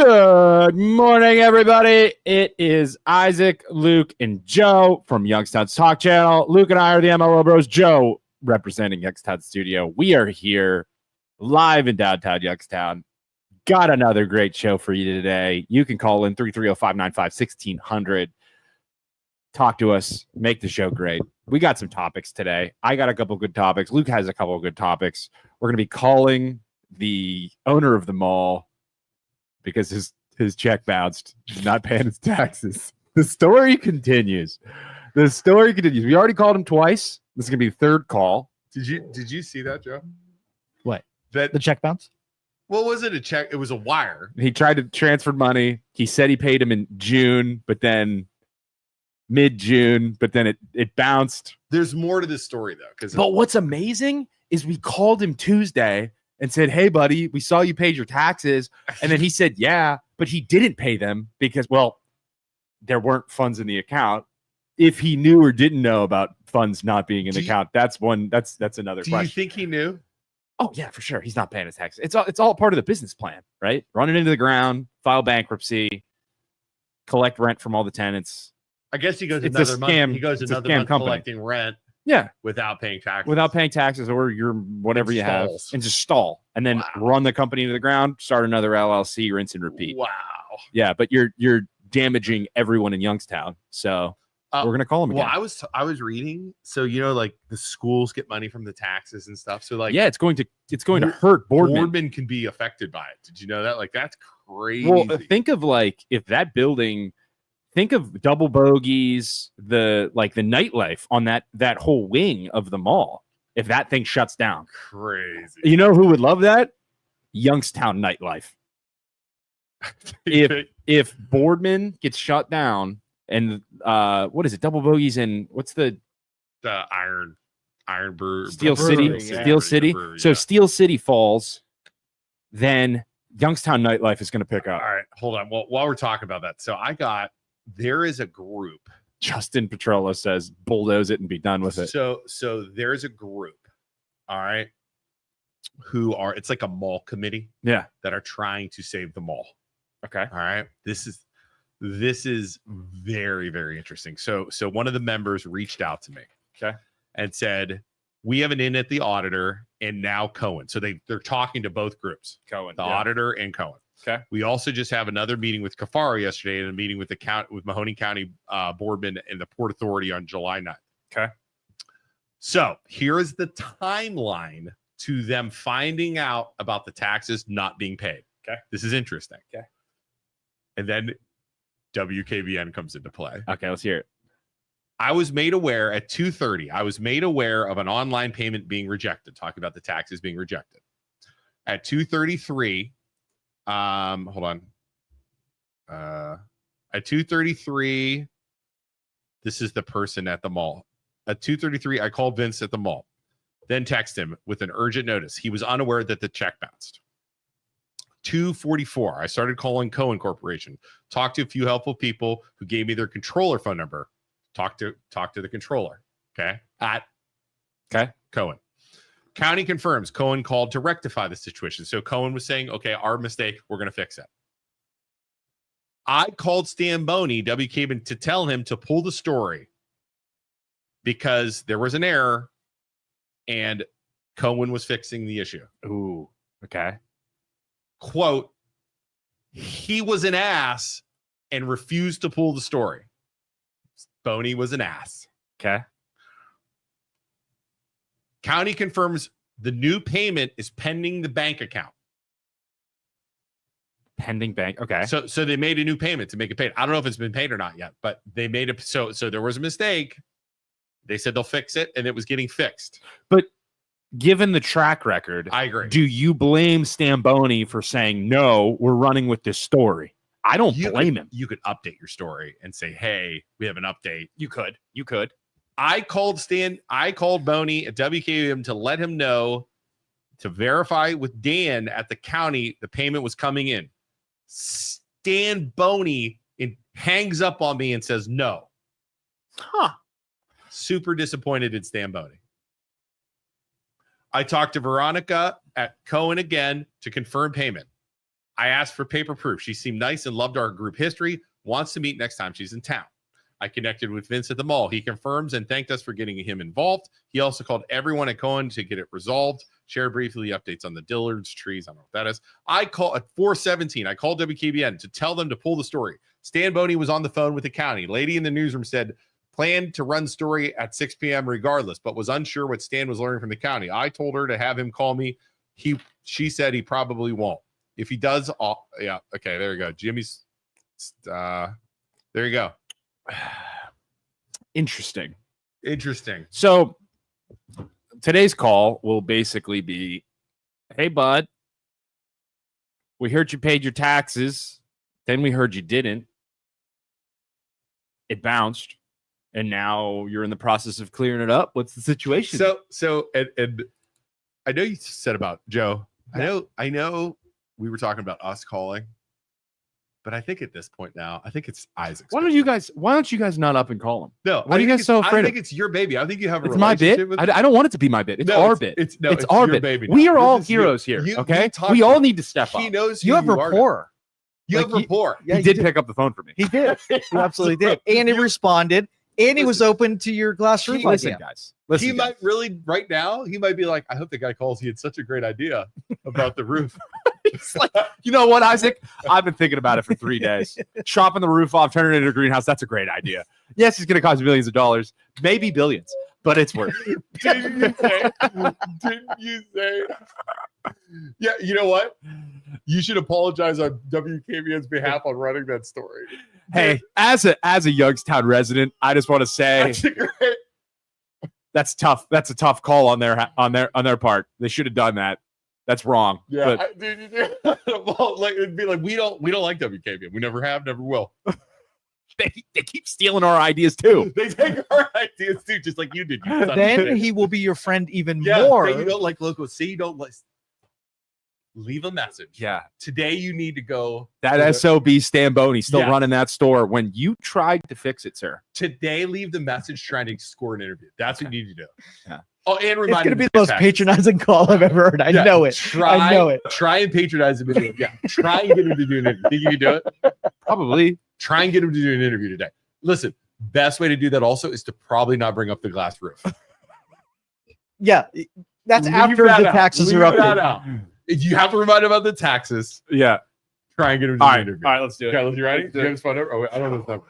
Good morning, everybody. It is Isaac, Luke, and Joe from Youngstown's Talk Channel. Luke and I are the MLO Bros. Joe representing Youngstown Studio. We are here live in downtown Youngstown. Got another great show for you today. You can call in 330-595-1600. Talk to us. Make the show great. We got some topics today. I got a couple good topics. Luke has a couple of good topics. We're going to be calling the owner of the mall because his check bounced. He's not paying his taxes. The story continues. We already called him twice. This is going to be the third call. Did you see that, Joe? What? The check bounce? What was it? A check? It was a wire. He tried to transfer money. He said he paid him in June, but then mid-June, but then it bounced. There's more to this story, though. But what's amazing is we called him Tuesday and said, hey, buddy, we saw you paid your taxes. And then he said, yeah, but he didn't pay them because, well, there weren't funds in the account. If he knew or didn't know about funds not being in the account, that's another question. Do you think he knew? Oh, yeah, for sure. He's not paying his taxes. It's all part of the business plan, right? Run it into the ground, file bankruptcy, collect rent from all the tenants. I guess he goes It's another a month. scam. He goes It's a another scam month company. collecting rent. Yeah. Without paying taxes. Or your whatever And you have. stalls. And just stall. And then run the company into the ground, start another LLC, rinse and repeat. Wow. Yeah, but you're damaging everyone in Youngstown. So we're gonna call him again. Well, I was reading. So like the schools get money from the taxes and stuff. So yeah, it's going to hurt Boardman. Boardman can be affected by it. Did you know that? Like that's crazy. Well, think of if that building. Think of double bogeys, the nightlife on that whole wing of the mall. If that thing shuts down, crazy. You know who would love that? Youngstown nightlife. if Boardman gets shut down and what is it? Double bogeys and what's the Iron Brew Steel Brewery, City? yeah. Steel City. Brewery, So yeah. Steel City falls, then Youngstown nightlife is going to pick up. All right, hold on. Well, while we're talking about that, so there is a group. Justin Petrollo says, bulldoze it and be done with it. So there's a group, all right, it's like a mall committee, Yeah. that are trying to save the mall. Okay. All right. This is very, very interesting. So one of the members reached out to me, okay, and said, we have an in at the auditor and now Cohen. So they're talking to both groups, the auditor and Cohen. Okay. We also just have another meeting with Kafaro yesterday and a meeting with with Mahoney County Boardman and the Port Authority on July 9th. Okay. So here is the timeline to them finding out about the taxes not being paid. Okay. This is interesting. Okay. And then WKBN comes into play. Okay, let's hear it. I was made aware at 2:30. I was made aware of an online payment being rejected, talking about the taxes being rejected. At 2:33, hold on. At 2:33, this is the person at the mall. At 2:33, I called Vince at the mall, then text him with an urgent notice. He was unaware that the check bounced. 2:44, I started calling Cohen Corporation. Talked to a few helpful people who gave me their controller phone number. Talk to the controller. Okay. Cohen. County confirms Cohen called to rectify the situation. So Cohen was saying, okay, our mistake, we're going to fix it. I called Stan Boney, WKBN, to tell him to pull the story because there was an error and Cohen was fixing the issue. Ooh, okay. Quote, he was an ass and refused to pull the story. Boney was an ass. Okay. County confirms the new payment is pending the bank account. Pending bank. Okay. So they made a new payment to make it paid. I don't know if it's been paid or not yet, but they made it. So there was a mistake. They said they'll fix it, and it was getting fixed. But given the track record, I agree. Do you blame Stamboni for saying, no, we're running with this story? I don't blame him. You could update your story and say, hey, we have an update. You could. I called Boney at WKM to let him know, to verify with Dan at the county the payment was coming in. Stan Boney hangs up on me and says no. Super disappointed in Stan Boney. I talked to Veronica at Cohen again to confirm payment. I asked for paper proof. She seemed nice and loved our group history, wants to meet next time she's in town. I connected with Vince at the mall. He confirms and thanked us for getting him involved. He also called everyone at Cohen to get it resolved. Share briefly updates on the Dillards trees. I don't know what that is. I call at 4:17. I called WKBN to tell them to pull the story. Stan Boney was on the phone with the county. Lady in the newsroom said planned to run story at 6 p.m. regardless, but was unsure what Stan was learning from the county. I told her to have him call me. She said he probably won't. If he does, yeah. Okay, there you go. Jimmy's. There you go. Interesting. So today's call will basically be, hey, bud, we heard you paid your taxes. Then we heard you didn't. It bounced. And now you're in the process of clearing it up. What's the situation? So I know you said about Joe. Yeah. I know we were talking about us calling. But I think at this point now, I think it's Isaac's. Why don't you guys not up and call him? No, why are you guys so afraid? I think it's your baby. I think you have a relationship my bit. With I don't want it to be my bit. It's our bit. It's our bit. Baby we are all heroes here. Okay, we all need to step up. He knows you have rapport. You have rapport. He did pick up the phone for me. He did. He absolutely did. And he responded. And he was open to your glass roof idea. He might really right now. He might be like, I hope the guy calls. He had such a great idea about the roof. It's like, you know what, Isaac? I've been thinking about it for 3 days. Chopping the roof off, turning it into a greenhouse. That's a great idea. Yes, it's going to cost millions of dollars, maybe billions, but it's worth it. Didn't you say? Yeah, you know what? You should apologize on WKBN's behalf on running that story. Hey, as a Youngstown resident, I just want to say that's tough. That's a tough call on their part. They should have done that. That's wrong. Yeah, well, like it'd be like we don't like WKBN. We never have, never will. They keep stealing our ideas too. They take our ideas too, just like you did. Then he will be your friend even more. You don't like local. See, you don't like. Leave a message. Yeah. Today you need to go. That SOB Stan Boney still running that store when you tried to fix it, sir. Today, leave the message trying to score an interview. That's what you need to do. Yeah. Oh, and remind it's going to be the most patronizing call I've ever heard. I know it. I know it. Try and patronize him. Yeah. Try and get him to do an interview. Think you can do it? Probably. Try and get him to do an interview today. Listen, best way to do that also is to probably not bring up the glass roof. Yeah. That's after the taxes are up. If you have to remind him about the taxes, try and get him to the interview. All right, let's do it. Okay, you ready? Do you have his phone number? Oh, wait, I don't know his number.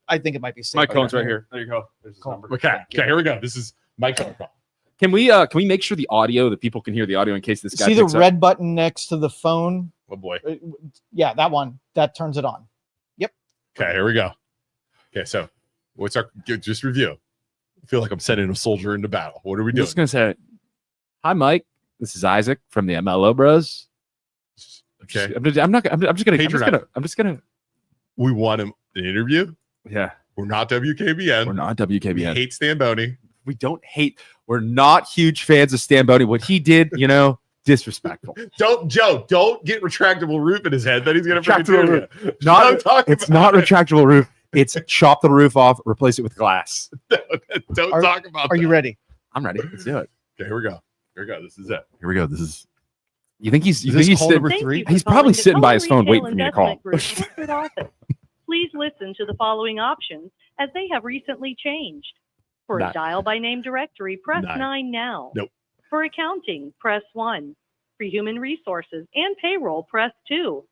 I think it might be. Mike Cohen's right here. There you go. There's his number. Okay, here we go. This is Mike Cohen call. Can we make sure the audio, that people can hear the audio in case this guy see the red button next to the phone? Oh boy. Yeah, that one. That turns it on. Yep. Okay, here we go. Okay, so what's our just review? I feel like I'm sending a soldier into battle. What are we doing? I'm just gonna say, hi, Mike. This is Isaac from the MLO Bros. Okay. I'm just gonna. We want him an interview. Yeah. We're not WKBN. We hate Stan Boney. We don't hate. We're not huge fans of Stan Boney. What he did, disrespectful. Don't get retractable roof in his head. Then he's gonna retractable roof. It's not retractable roof. It's chop the roof off, replace it with glass. Don't talk about that. Are you ready? I'm ready. Let's do it. Okay, here we go. This is it. Here we go. This is. You think he's call number 3? He's probably sitting by his phone waiting for me to call. Please listen to the following options as they have recently changed. For a dial by name directory, press 9 now. Nope. For accounting, press 1. For human resources and payroll, press 2.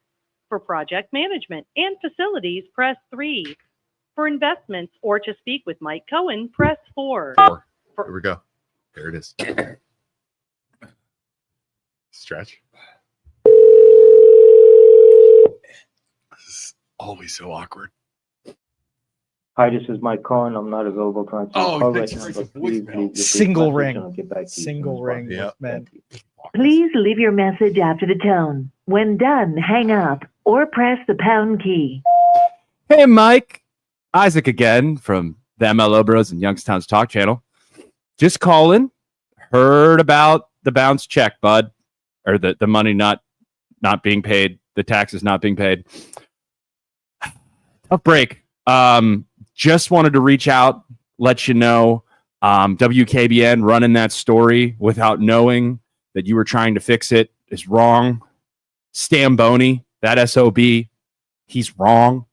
For project management and facilities, press 3. For investments or to speak with Mike Cohen, press 4. Here we go. There it is. Stretch. This is always so awkward. Hi, this is Mike Cohen. I'm not available to answer your call right now, but please leave your Single brief message ring. and I'll get back to you Single soon as ring. possible. Man. Please leave your message after the tone. When done, hang up or press the pound key. Hey, Mike. Isaac again from the MLO Bros and Youngstown's Talk Channel. Just calling. Heard about the bounce check, bud. Or the money not being paid. The taxes not being paid. Tough break. Just wanted to reach out, let you know, WKBN running that story without knowing that you were trying to fix it is wrong. Stamboni, that SOB, he's wrong.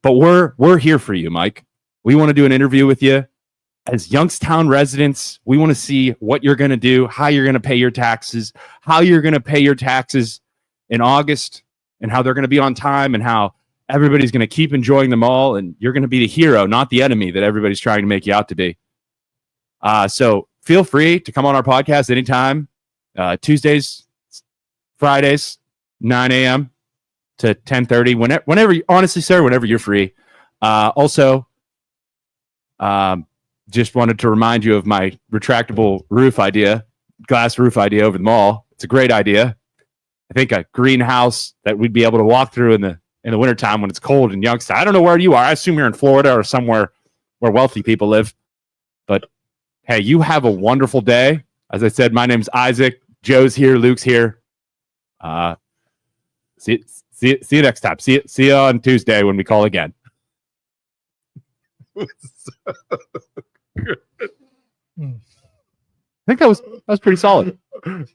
But we're here for you, Mike. We want to do an interview with you. As Youngstown residents, we want to see what you're going to do, how you're going to pay your taxes, how you're going to pay your taxes in August, and how they're going to be on time, and how everybody's going to keep enjoying them all, and you're going to be the hero, not the enemy that everybody's trying to make you out to be. So feel free to come on our podcast anytime, Tuesdays, Fridays, 9 a.m. to 10:30, whenever, honestly, sir, whenever you're free. Also, just wanted to remind you of my retractable glass roof idea over the mall. It's a great idea. I think a greenhouse that we'd be able to walk through in the wintertime when it's cold in Youngstown. I don't know where you are. I assume you're in Florida or somewhere where wealthy people live. But hey, you have a wonderful day. As I said, my name's Isaac. Joe's here. Luke's here. See you next time. See you on Tuesday when we call again. I think that was pretty solid. You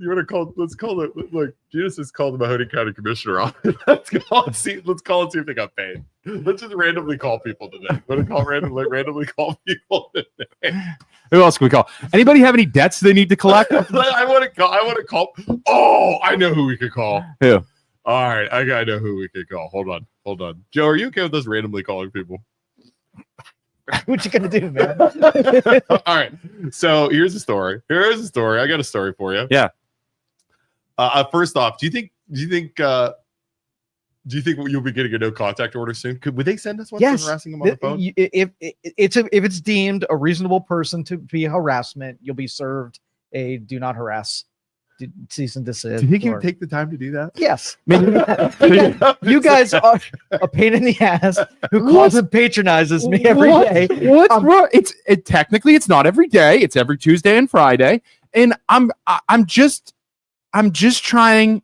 want to call? Let's call it. Like Jesus has called the Mahoney County Commissioner off. Let's call and see if they got paid. Let's just randomly call people today. Want to call randomly call people today. Who else can we call? Anybody have any debts they need to collect? I want to call. Oh, I know who we could call. Who? All right, I know who we could call. Hold on. Joe, are you okay with us randomly calling people? What you gonna do, man? All right. So here's a story. I got a story for you. Yeah. First off, do you think you'll be getting a no contact order soon? Would they send us one for harassing them on the phone? If it's deemed a reasonable person to be harassment, you'll be served a do not harass cease and desist. Do you think you would take the time to do that? Yes. You guys are a pain in the ass who calls and patronizes me every day. What's wrong? Technically it's not every day. It's every Tuesday and Friday. And I'm just trying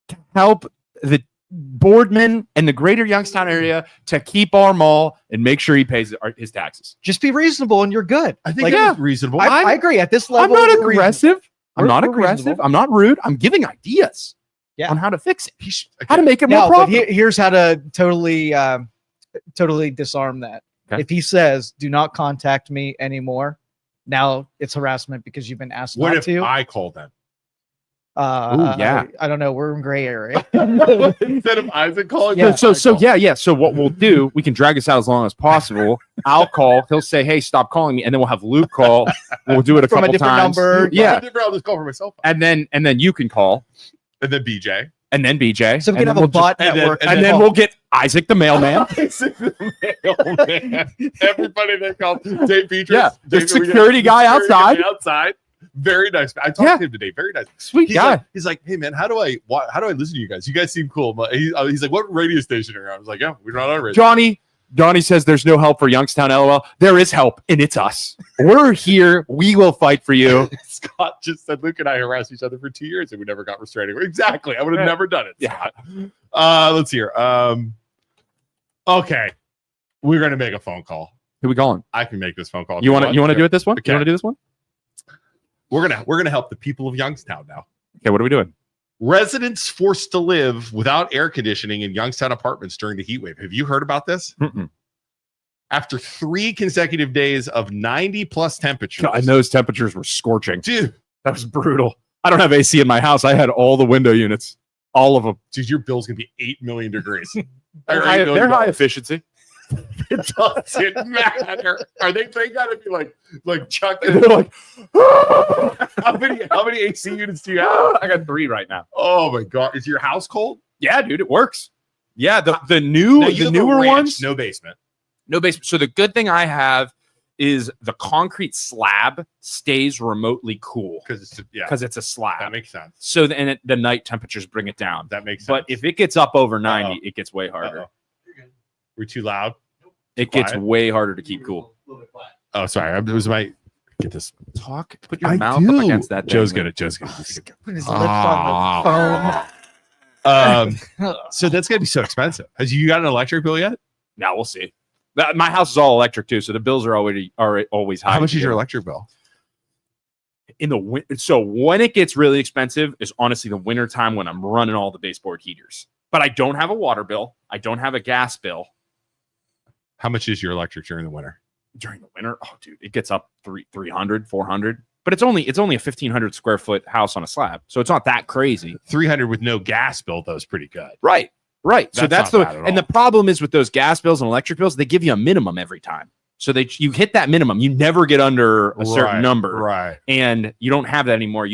to help the boardman and the greater Youngstown area to keep our mall and make sure he pays his taxes. Just be reasonable and you're good. I think it's reasonable. I agree. At this level, I'm not aggressive. I'm not We're aggressive. reasonable. I'm not rude. I'm giving ideas on how to fix it. How to make it more But profitable. here's how to totally disarm that. Okay. If he says, "Do not contact me anymore," now it's harassment because you've been asked What not if to. I call them? Yeah. I don't know. We're in gray area. Instead of Isaac calling Yeah. them, So what we'll do, we can drag this out as long as possible. I'll call. He'll say, "Hey, stop calling me," and then we'll have Luke call. We'll do it a From a couple different times. number. Yeah, I'll just call for myself. and then you can call, And then BJ. and then BJ. So we and can then have a bot and then- network. and then we'll get Isaac the mailman. Everybody they call Dave Peters. Yeah, the Dave- security guy outside. Outside. Very nice. I talked to him today. Very nice. Sweet guy. He's like, hey man, how do I listen to you guys? You guys seem cool. But he's like, what radio station are you on? I was like, yeah, we're not on radio. Johnny says there's no help for Youngstown. LOL. There is help, and it's us. We're here. We will fight for you. Scott just said Luke and I harassed each other for 2 years and we never got restraining order. Exactly. I would have never done it. Yeah. Let's hear. Okay. We're gonna make a phone call. Who we calling? I can make this phone call. You want to do it this one? Okay. You want to do this one? We're gonna help the people of Youngstown now. Okay. What are we doing? Residents forced to live without air conditioning in Youngstown apartments during the heat wave. Have you heard about this? Mm-mm. After 3 consecutive days of 90 plus temperatures. And those temperatures were scorching. Dude, That was brutal. I don't have AC in my house. I had all the window units, all of them. your bill's gonna be 8 million degrees. They're high efficiency. It doesn't matter. Are they gotta be like Chuck? They're like, how many AC units do you have? I got 3 right now. Oh my god, is your house cold? Yeah, dude, it works. Yeah, the Now, newer you have a ranch, ones, no basement. no basement. So the good thing I have is the concrete slab stays remotely cool because it's a slab. That makes sense. So the night temperatures bring it down. That makes sense. But if it gets up over 90, it gets way harder. We're too loud. It gets Quiet. way harder to keep cool. Oh, sorry. It was my get this. Talk. Put your mouth up against that. Joe's thing. gonna. Put his lips on the phone. So that's gonna be so expensive. Has you got an electric bill yet? Now we'll see. My house is all electric too, so the bills are always high. How much is your electric bill? in the so when it gets really expensive is honestly the winter time when I'm running all the baseboard heaters. But I don't have a water bill. I don't have a gas bill. How much is your electric during the winter? During the winter, oh dude, it gets up 300, 400. But it's only a 1,500 square foot house on a slab, so it's not that crazy. 300 with no gas bill though is pretty good. Right. So that's not bad at and the all. problem is with those gas bills and electric bills, they give you a minimum every time. So you hit that minimum, you never get under a certain number, Right. and you don't have that anymore.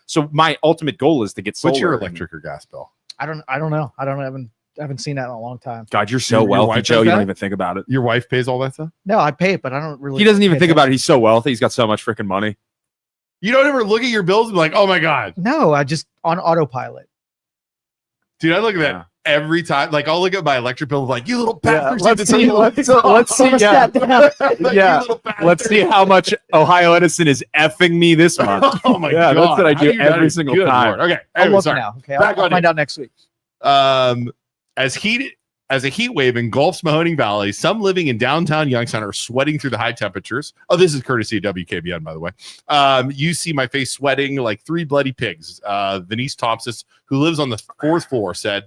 So my ultimate goal is to get solar. What's your electric or gas bill? I don't know. I haven't seen that in a long time. God, you're so Your wealthy, wife Joe. does You don't that? even think about it. Your wife pays all that stuff? No, I pay it, but I don't really. He doesn't even think about it. He's so wealthy. He's got so much freaking money. You don't ever look at your bills and be like, oh my God. No, I just on autopilot. Dude, I look at that Yeah. every time. Like, I'll look at my electric bill like, you little bastard. let's see. Yeah. Yeah. Let's see how much Ohio Edison is effing me this month. Oh my Yeah, God. that's what I How do you not- every single Good time. Lord. Okay. I'll Anyway, look sorry. now. Okay, Back I'll on find it. out next week. As a heat wave engulfs Mahoning Valley, some living in downtown Youngstown are sweating through the high temperatures. Oh, this is courtesy of WKBN, by the way. You see my face sweating like three bloody pigs. Denise Thompson, who lives on the 4th floor, said,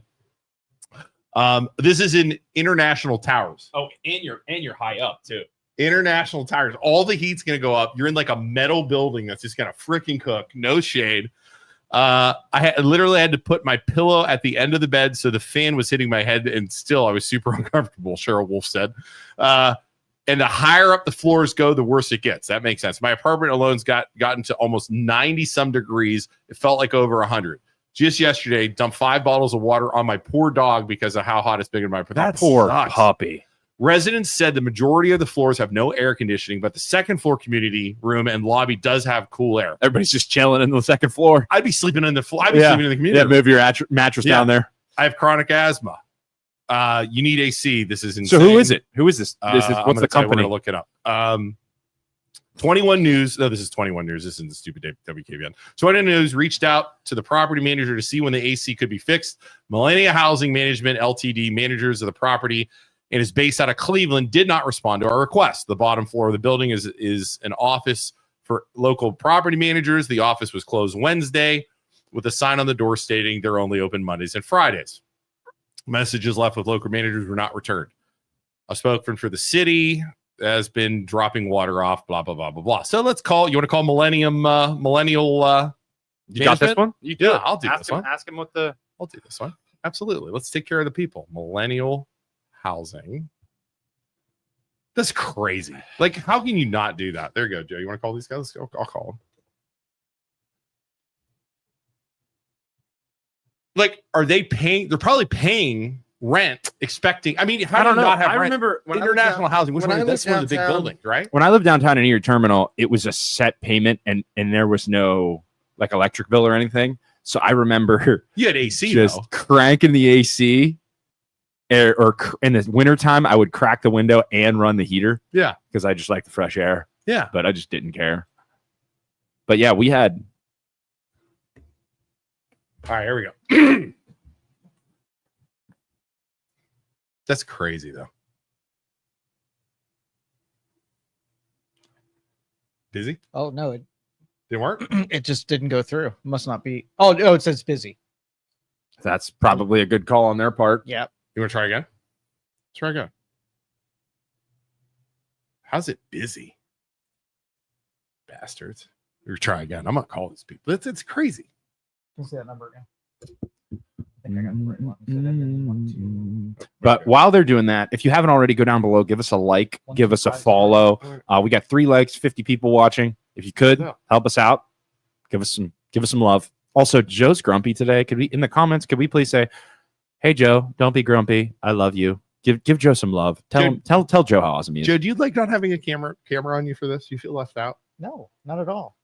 this is in International Towers. Oh, and you're high up too. International Towers. All the heat's going to go up. You're in like a metal building that's just going to freaking cook. No shade. I literally had to put my pillow at the end of the bed so the fan was hitting my head, and still I was super uncomfortable, Cheryl Wolf said. And the higher up the floors go, the worse it gets. That makes sense. My apartment alone's gotten to almost 90 some degrees. It felt like over 100. Just yesterday, dumped 5 bottles of water on my poor dog because of how hot it's been in my That poor puppy. Residents said the majority of the floors have no air conditioning, but the second floor community room and lobby does have cool air. Everybody's just chilling in the second floor. I'd be sleeping in the floor. I'd be Yeah. sleeping in the community Yeah, room. move your mattress Yeah. down there. I have chronic asthma. You need AC. This is So insane. who is it? Who is this? I'm What's gonna the tell you, we're company? gonna look it up. 21 News. No, this is 21 News. This isn't the stupid WKBN. 21 News reached out to the property manager to see when the AC could be fixed. Millennia Housing Management Ltd, managers of the property, and is based out of Cleveland, did not respond to our request. The bottom floor of the building is an office for local property managers. The office was closed Wednesday with a sign on the door stating they're only open Mondays and Fridays. Messages left with local managers were not returned. A spokesman for the city has been dropping water off, blah, blah, blah, blah, blah. So let's call, you want to call Millennial, You got this management? one? You Yeah, I'll do ask this him, one. Ask him what the. I'll do this one. Absolutely. Let's take care of the people. Millennial housing. That's crazy. Like, how can you not do that? There you go, Joe. You want to call these guys? Let's go. I'll call them. Like, are they paying? They're probably paying rent, expecting. I mean, how I do don't you know. not have I rent? remember when International housing. Which when one? I That's lived one of the big downtown- buildings, right? when I lived downtown in Erie Terminal, it was a set payment, and there was no like electric bill or anything. So I remember You had AC just though. cranking the AC, or in the wintertime, I would crack the window and run the heater. Yeah. Because I just like the fresh air. Yeah. But I just didn't care. But yeah, we had. All right, here we go. That's crazy though. Busy? Oh no, it Didn't work? it just didn't go through. Must not be. Oh no, it says busy. That's probably a good call on their part. Yeah. You want to try again? Try again. How's it busy? Bastards. Or try again. I'm gonna call these people. It's crazy. Can you say that number again? But while they're doing that, if you haven't already, go down below, give us a like, give us a follow. We got 3 likes, 50 people watching. If you could help us out, give us some love. Also, Joe's grumpy today. Could we, in the comments, could we please say, "Hey Joe, don't be grumpy. I love you." Give Joe some love. Tell Joe how awesome he is. Joe, do you like not having a camera on you for this? You feel left out? No, not at all.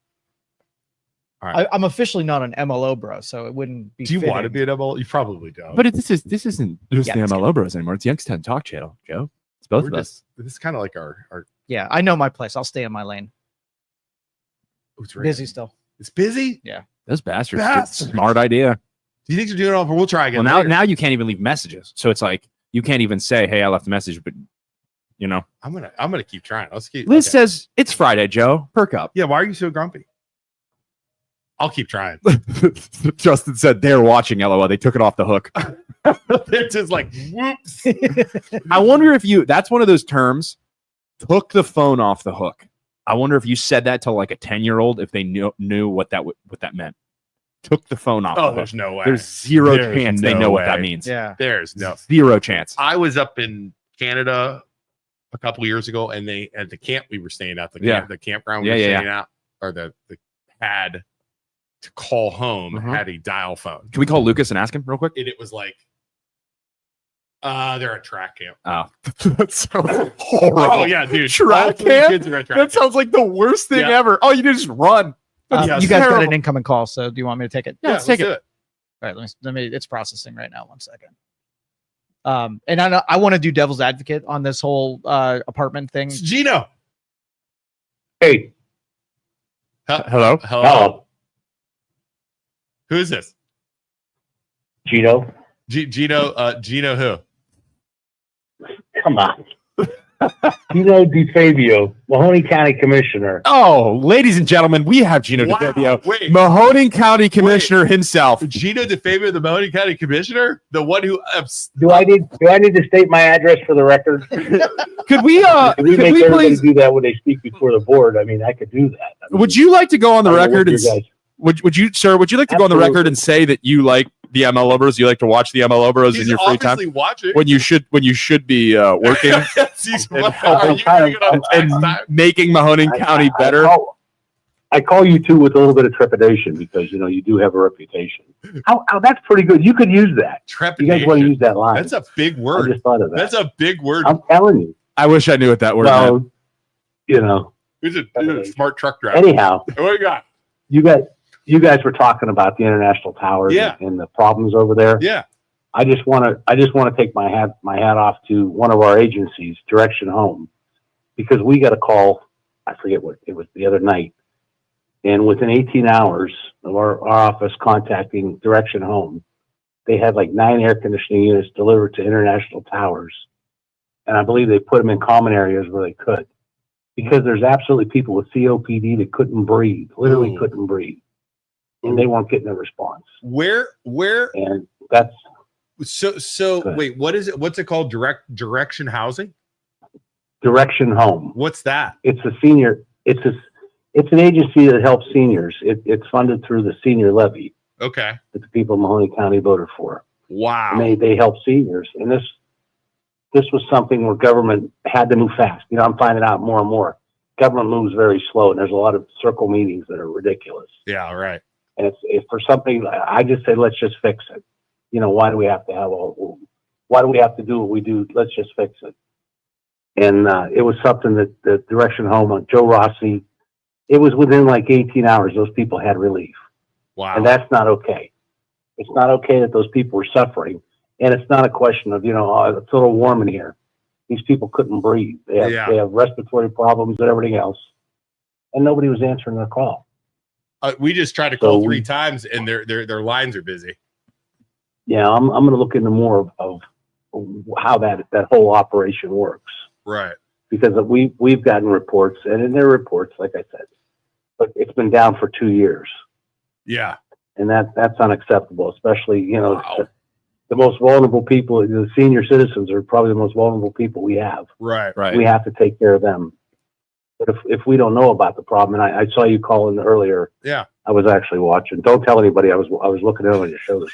All right. I'm officially not an MLO bro, so it wouldn't be. Do you want to fitting. be an MLO? You probably don't. But this isn't just Yeah, the it's MLO Bros anymore. It's Youngstown Talk Channel, Joe. It's both We're of us. this is kind of like our Yeah, I know my place. I'll stay in my lane. it's right. Busy still. It's busy. Those bastards. Bastards. Smart idea. Do you think they're doing it all? We'll try again. Well, later. now you can't even leave messages. So it's like you can't even say, "Hey, I left a message," but you know. I'm gonna keep trying. Let's keep. Liz okay. says it's Friday, Joe. Perk up. Yeah. Why are you so grumpy? I'll keep trying. Justin said they're watching LOL. They took it off the hook. They're just like, whoops. I wonder if that's one of those terms, took the phone off the hook. I wonder if you said that to like a 10-year-old, if they knew what that meant. Took the phone off the hook. There's no way. There's zero chance they know what that means. Yeah. There's no Zero chance. I was up in Canada a couple of years ago, and they at the camp we were staying at, the campground we were staying at, or the had to call home had a dial phone. Can we call Lucas and ask him real quick? And it was like, they're at track camp. Oh, that sounds horrible. Oh yeah, dude. Track camp? Kids are at track That sounds like the worst thing ever. Oh, you just run. Yes. You guys got terrible. an incoming call, so do you want me to take it? Yeah, let's take it. do it. All right, let me. It's processing right now. 1 second. And I want to do devil's advocate on this whole apartment thing. It's Gino. Hey, Hello? hello, Who is this? Gino. Gino who? Come on. Gino DeFabio, Mahoney County Commissioner. Oh, ladies and gentlemen, we have Gino DeFabio, Wait, Mahoney County Commissioner himself. Gino DeFabio, the Mahoney County Commissioner, the one who Do I need to state my address for the record? Could we Can we make everybody please? do that when they speak before the board? I mean, I could do that. I mean, Would you like to go on the I don't know record what and you guys- would you, sir? Would you like to go on the Absolutely. record and say that you like the MLO Bros? You like to watch the MLO Bros in he's your free time obviously watching. when you should be working Yes, he's And- are you doing it on and tax time? making Mahoning County better. I call you two with a little bit of trepidation because you do have a reputation. How that's pretty good. You could use that. You guys want to Trepidation. use that line? That's a big I word. just thought of that. That's a big word. I'm telling you. I wish I knew what that word meant. Well, Who's a smart truck driver? anyhow, What you got? you guys were talking about the international towers Yeah. and the problems over there. Yeah. I just want to take my hat off to one of our agencies, Direction Home, because we got a call. I forget what it was the other night, and within 18 hours of our office contacting Direction Home, they had like 9 air conditioning units delivered to international towers, and I believe they put them in common areas where they could, because there's absolutely people with COPD that couldn't breathe, literally Ooh. couldn't breathe, and they weren't getting a response, Where? and that's. So Good. wait, what is it? What's it called? Direction housing? Direction Home. What's that? It's a senior. It's an agency that helps seniors. It's funded through the senior levy Okay. that the people of Mahoney County voted for. Wow. And they help seniors. And this was something where government had to move fast. I'm finding out more and more. Government moves very slow, and there's a lot of circle meetings that are ridiculous. Yeah. Right. And it's for something. I just say, let's just fix it. Why do we have to why do we have to do what we do? Let's just fix it. And it was something that the Direction Home, Joe Rossi, it was within like 18 hours, those people had relief. Wow. And that's not okay. It's not okay that those people were suffering. And it's not a question of, oh, it's a little warm in here. These people couldn't breathe. They have respiratory problems and everything else. And nobody was answering their call. We just tried to call 3 times, and their lines are busy. Yeah, I'm going to look into more of how that whole operation works. Right. Because we've gotten reports, and in their reports, like I said, but it's been down for 2 years, Yeah. and that's unacceptable. Especially, Wow. the most vulnerable people, the senior citizens are probably the most vulnerable people we have. Right. Right. We have to take care of them. But if we don't know about the problem, and I saw you calling earlier. Yeah. I was actually watching. Don't tell anybody. I was looking in on your show.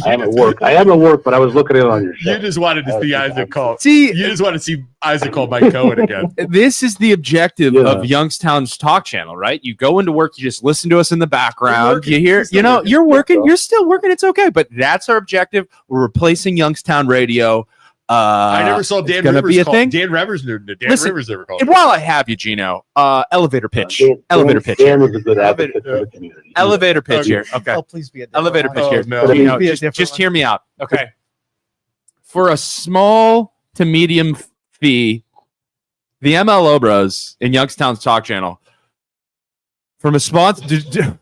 I am at work, but I was looking in on your show. You just wanted to see Isaac call. See, You just want to see Isaac call Mike Cohen again. this is the objective Yeah. of Youngstown's talk channel, right? You go into work, you just listen to us in the background. working. You hear, You're still working. you're working, you're still working. It's okay, but that's our objective. We're replacing Youngstown Radio. I never saw Dan gonna Rivers be a call. thing? Dan Rivers never called. And while I have you, Gino, elevator pitch, Dan here. was a good advocate for the community. Elevator pitch Okay. here. Okay. Oh, please be a different Elevator one. pitch Oh, here. no. Gino, Be a just different one. hear me out. Okay. For a small to medium fee, the MLO Bros in Youngstown's talk channel, from a sponsorship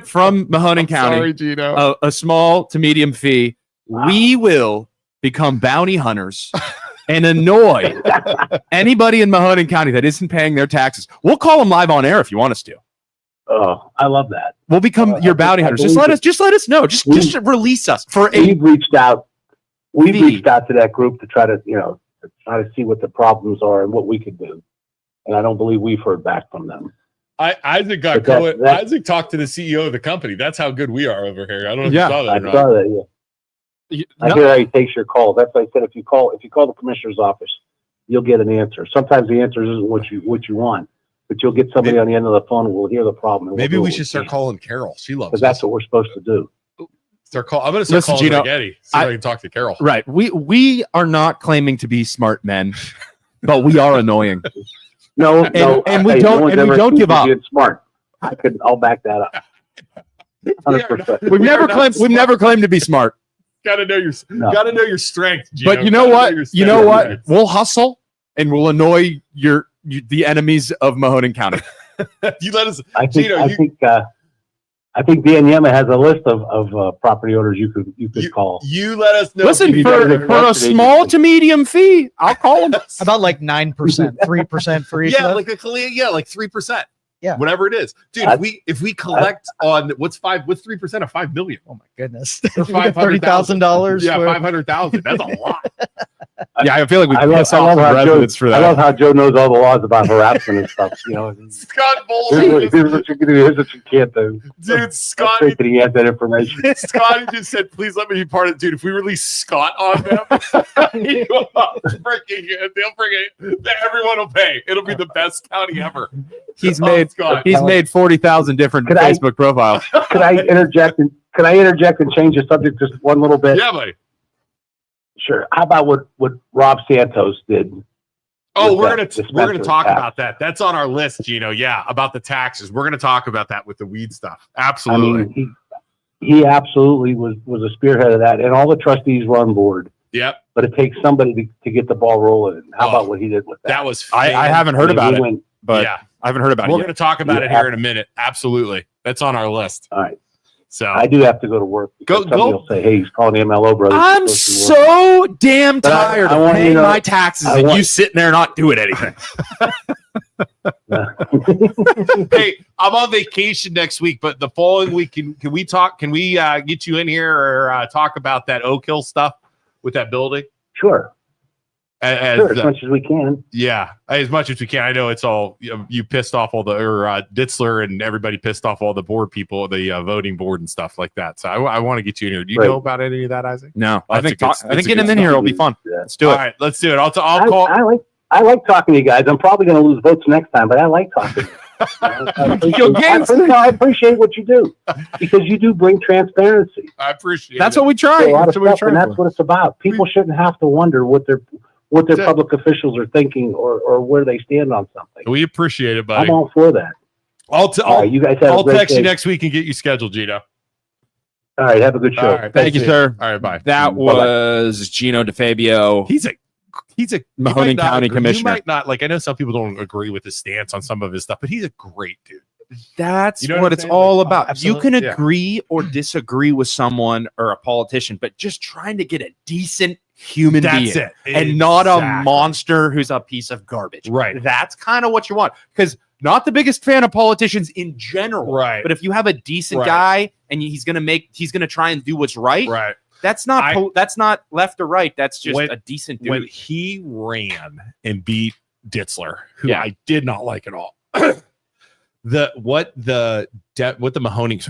from Mahoning County, Sorry, Gino. a small to medium fee, we will become bounty hunters and annoy anybody in Mahoning County that isn't paying their taxes. We'll call them live on air if you want us to. Oh, I love that. We'll become your bounty hunters. Just let us know. Just release us for We've reached out to that group to try to see what the problems are and what we could do. And I don't believe we've heard back from them. Isaac Isaac talked to the CEO of the company. That's how good we are over here. I don't know if you saw that or not. I saw that, yeah. I hear how he takes your call. That's why I said if you call the commissioner's office, you'll get an answer. Sometimes the answer isn't what you want, but you'll get somebody on the end of the phone who will hear the problem. Maybe we should start calling Carol. She loves because that's what we're supposed to do. I'm going to start calling Rigetti. See if I can talk to Carol. Right. We are not claiming to be smart men, but we are annoying. No, and we don't give up. Smart. I'll back that up. 100%. We've never claimed to be smart. Gotta know your strength, Gino. But you know what? We'll hustle and we'll annoy the enemies of Mahoning County. You let us. I think Dan Yema has a list of property owners you could call. You let us know. Listen, for a small to medium fee, I'll call them. About like 9%, 3% for each. Yeah, like 3%. Yeah, whatever it is, dude. If we collect on what's 3% of 5 million? Oh my goodness, $30,000. Yeah, 500,000. That's a lot. Yeah, I feel like we piss off the residents for that. I love how Joe knows all the laws about harassment and stuff. Scott Bowles. Here's what you can do. Here's what you can't do. Dude, Scott. He has that information. Scotty just said, "Please let me be part of it." Dude, if we release Scott on them, they'll bring it. Everyone will pay. It'll be the best county ever. He's made 40,000 different Facebook profiles. Could I interject and change the subject just one little bit? Yeah, buddy. Sure. How about what Rob Santos did? Oh, we're gonna talk about that. That's on our list, Gino. Yeah, about the taxes. We're gonna talk about that with the weed stuff. Absolutely. I mean, he absolutely was a spearhead of that, and all the trustees were on board. Yep. But it takes somebody to get the ball rolling. How about what he did with that? That was. I haven't heard about it, but yeah, I haven't heard about it. We're going to talk about it here in a minute. Absolutely, that's on our list. All right. So I do have to go to work. Somebody will say, "Hey, he's calling the MLO brothers." I'm so damn tired of paying my taxes and you sitting there not doing anything. Hey, I'm on vacation next week, but the following week, can we talk? Can we get you in here or talk about that Oak Hill stuff with that building? Sure. As much as we can. Yeah, as much as we can. I know it's all you pissed off all the Ditzler and everybody pissed off all the board people, the voting board and stuff like that. So I want to get you in here. Do you know about any of that, Isaac? No, I think getting him in here will be fun. Yeah. Let's do it. All right, let's do it. I'll call. I like talking to you guys. I'm probably going to lose votes next time, but I like talking. I appreciate what you do because you do bring transparency. I appreciate. That's what we try. That's what it's about. People shouldn't have to wonder what their public officials are thinking or where they stand on something. We appreciate it, buddy. I'm all for that. I'll text you next week and get you scheduled, Gino. All right, have a good show. Right, thank you, sir. All right, bye. That was Gino DeFabio. He's a Mahoning County commissioner. You might not I know some people don't agree with his stance on some of his stuff, but he's a great dude. That's what it's all about. You can agree or disagree with someone or a politician, but just trying to get a decent human being and not a monster who's a piece of garbage. Right. That's kind of what you want. Because not the biggest fan of politicians in general. Right. But if you have a decent guy and he's gonna try and do what's right. Right. That's not left or right. That's just a decent dude. When he ran and beat Ditzler, who I did not like at all. What the Mahoning.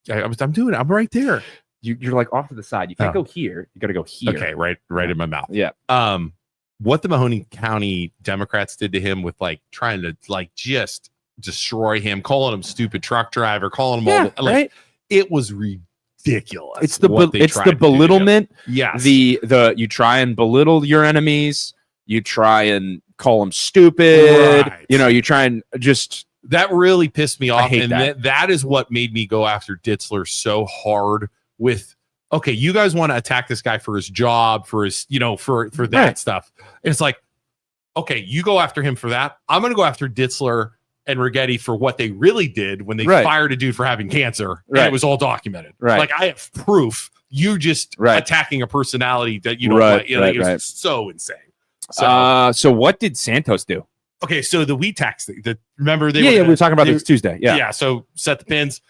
I'm right there. You're like off to the side. You can't go here. You got to go here. Okay, right in my mouth. Yeah. What the Mahoning County Democrats did to him with trying to just destroy him, calling him stupid truck driver, calling him all it was ridiculous. It's the belittlement. Yes. You try and belittle your enemies. You try and call them stupid. Right. You try and just. That really pissed me off. I hate that. That is what made me go after Ditzler so hard with, okay, you guys want to attack this guy for his job, for his, for that stuff. And it's like, okay, you go after him for that. I'm going to go after Ditzler and Rigetti for what they really did when they fired a dude for having cancer. And it was all documented. Right. I have proof. You just attacking a personality that you don't like. It's so insane. So what did Santos do? Okay, so the wheat tax thing. Remember they We were talking about this Tuesday. Yeah. So set the pins.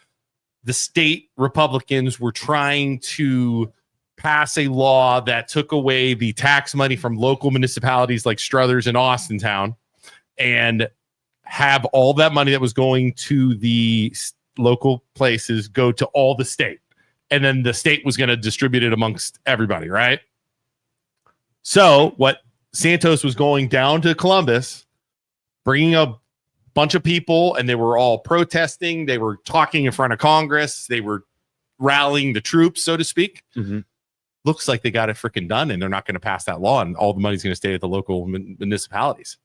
The state Republicans were trying to pass a law that took away the tax money from local municipalities like Struthers and Austintown, and have all that money that was going to the local places go to all the state. And then the state was going to distribute it amongst everybody, right? So what Santos was going down to Columbus, bringing a bunch of people, and they were all protesting. They were talking in front of Congress. They were rallying the troops, so to speak. Mm-hmm. Looks like they got it freaking done, and they're not going to pass that law, and all the money's going to stay at the local municipalities.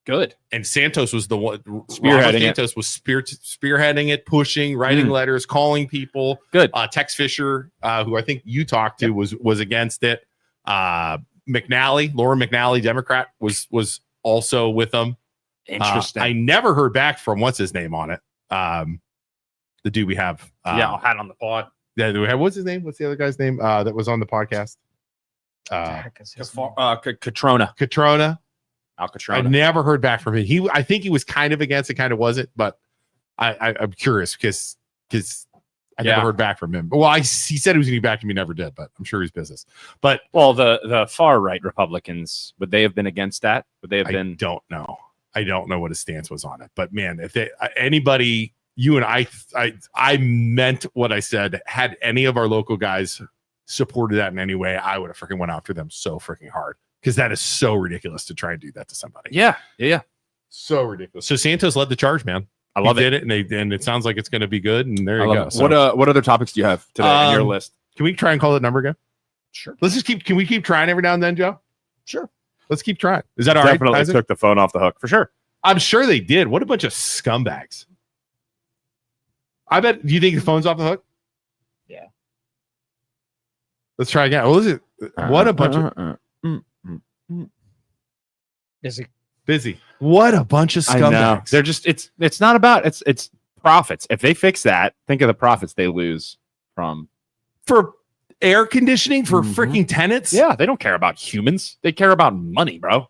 Good. And Santos was the one Spearheading Santos was spearheading it, pushing, writing letters, calling people. Good. Tex Fisher, who I think you talked to, was against it. Laura McNally, Democrat, was also with them. Interesting. I never heard back from what's his name on it. The dude we have. I'll had on the pod. Yeah, do we have, what's his name? What's the other guy's name that was on the podcast? Catrona. I Alcatrona. never heard back from him. I think he was kind of against it, kind of wasn't, but I'm curious because I never heard back from him. Well, he said he was going to be back to me, never did, but I'm sure he's business. But the far right Republicans, would they have been against that? Would they have been? I don't know what his stance was on it. But man, if anybody, you and I meant what I said. Had any of our local guys supported that in any way, I would have freaking went after them so freaking hard. Because that is so ridiculous to try and do that to somebody. Yeah. So ridiculous. So Santos led the charge, man. I love it. Did it, and it sounds like it's going to be good. And there you go. So, what other topics do you have today on your list? Can we try and call that number again? Sure. Can we keep trying every now and then, Joe? Sure. Let's keep trying. Is that all right? Definitely took the phone off the hook for sure. I'm sure they did. What a bunch of scumbags. I bet. Do you think the phone's off the hook? Yeah. Let's try again. What is it? What a bunch of busy. What a bunch of scumbags. I know. They're just it's not about it's profits. If they fix that, think of the profits they lose for air conditioning for freaking tenants. Yeah, they don't care about humans. They care about money, bro.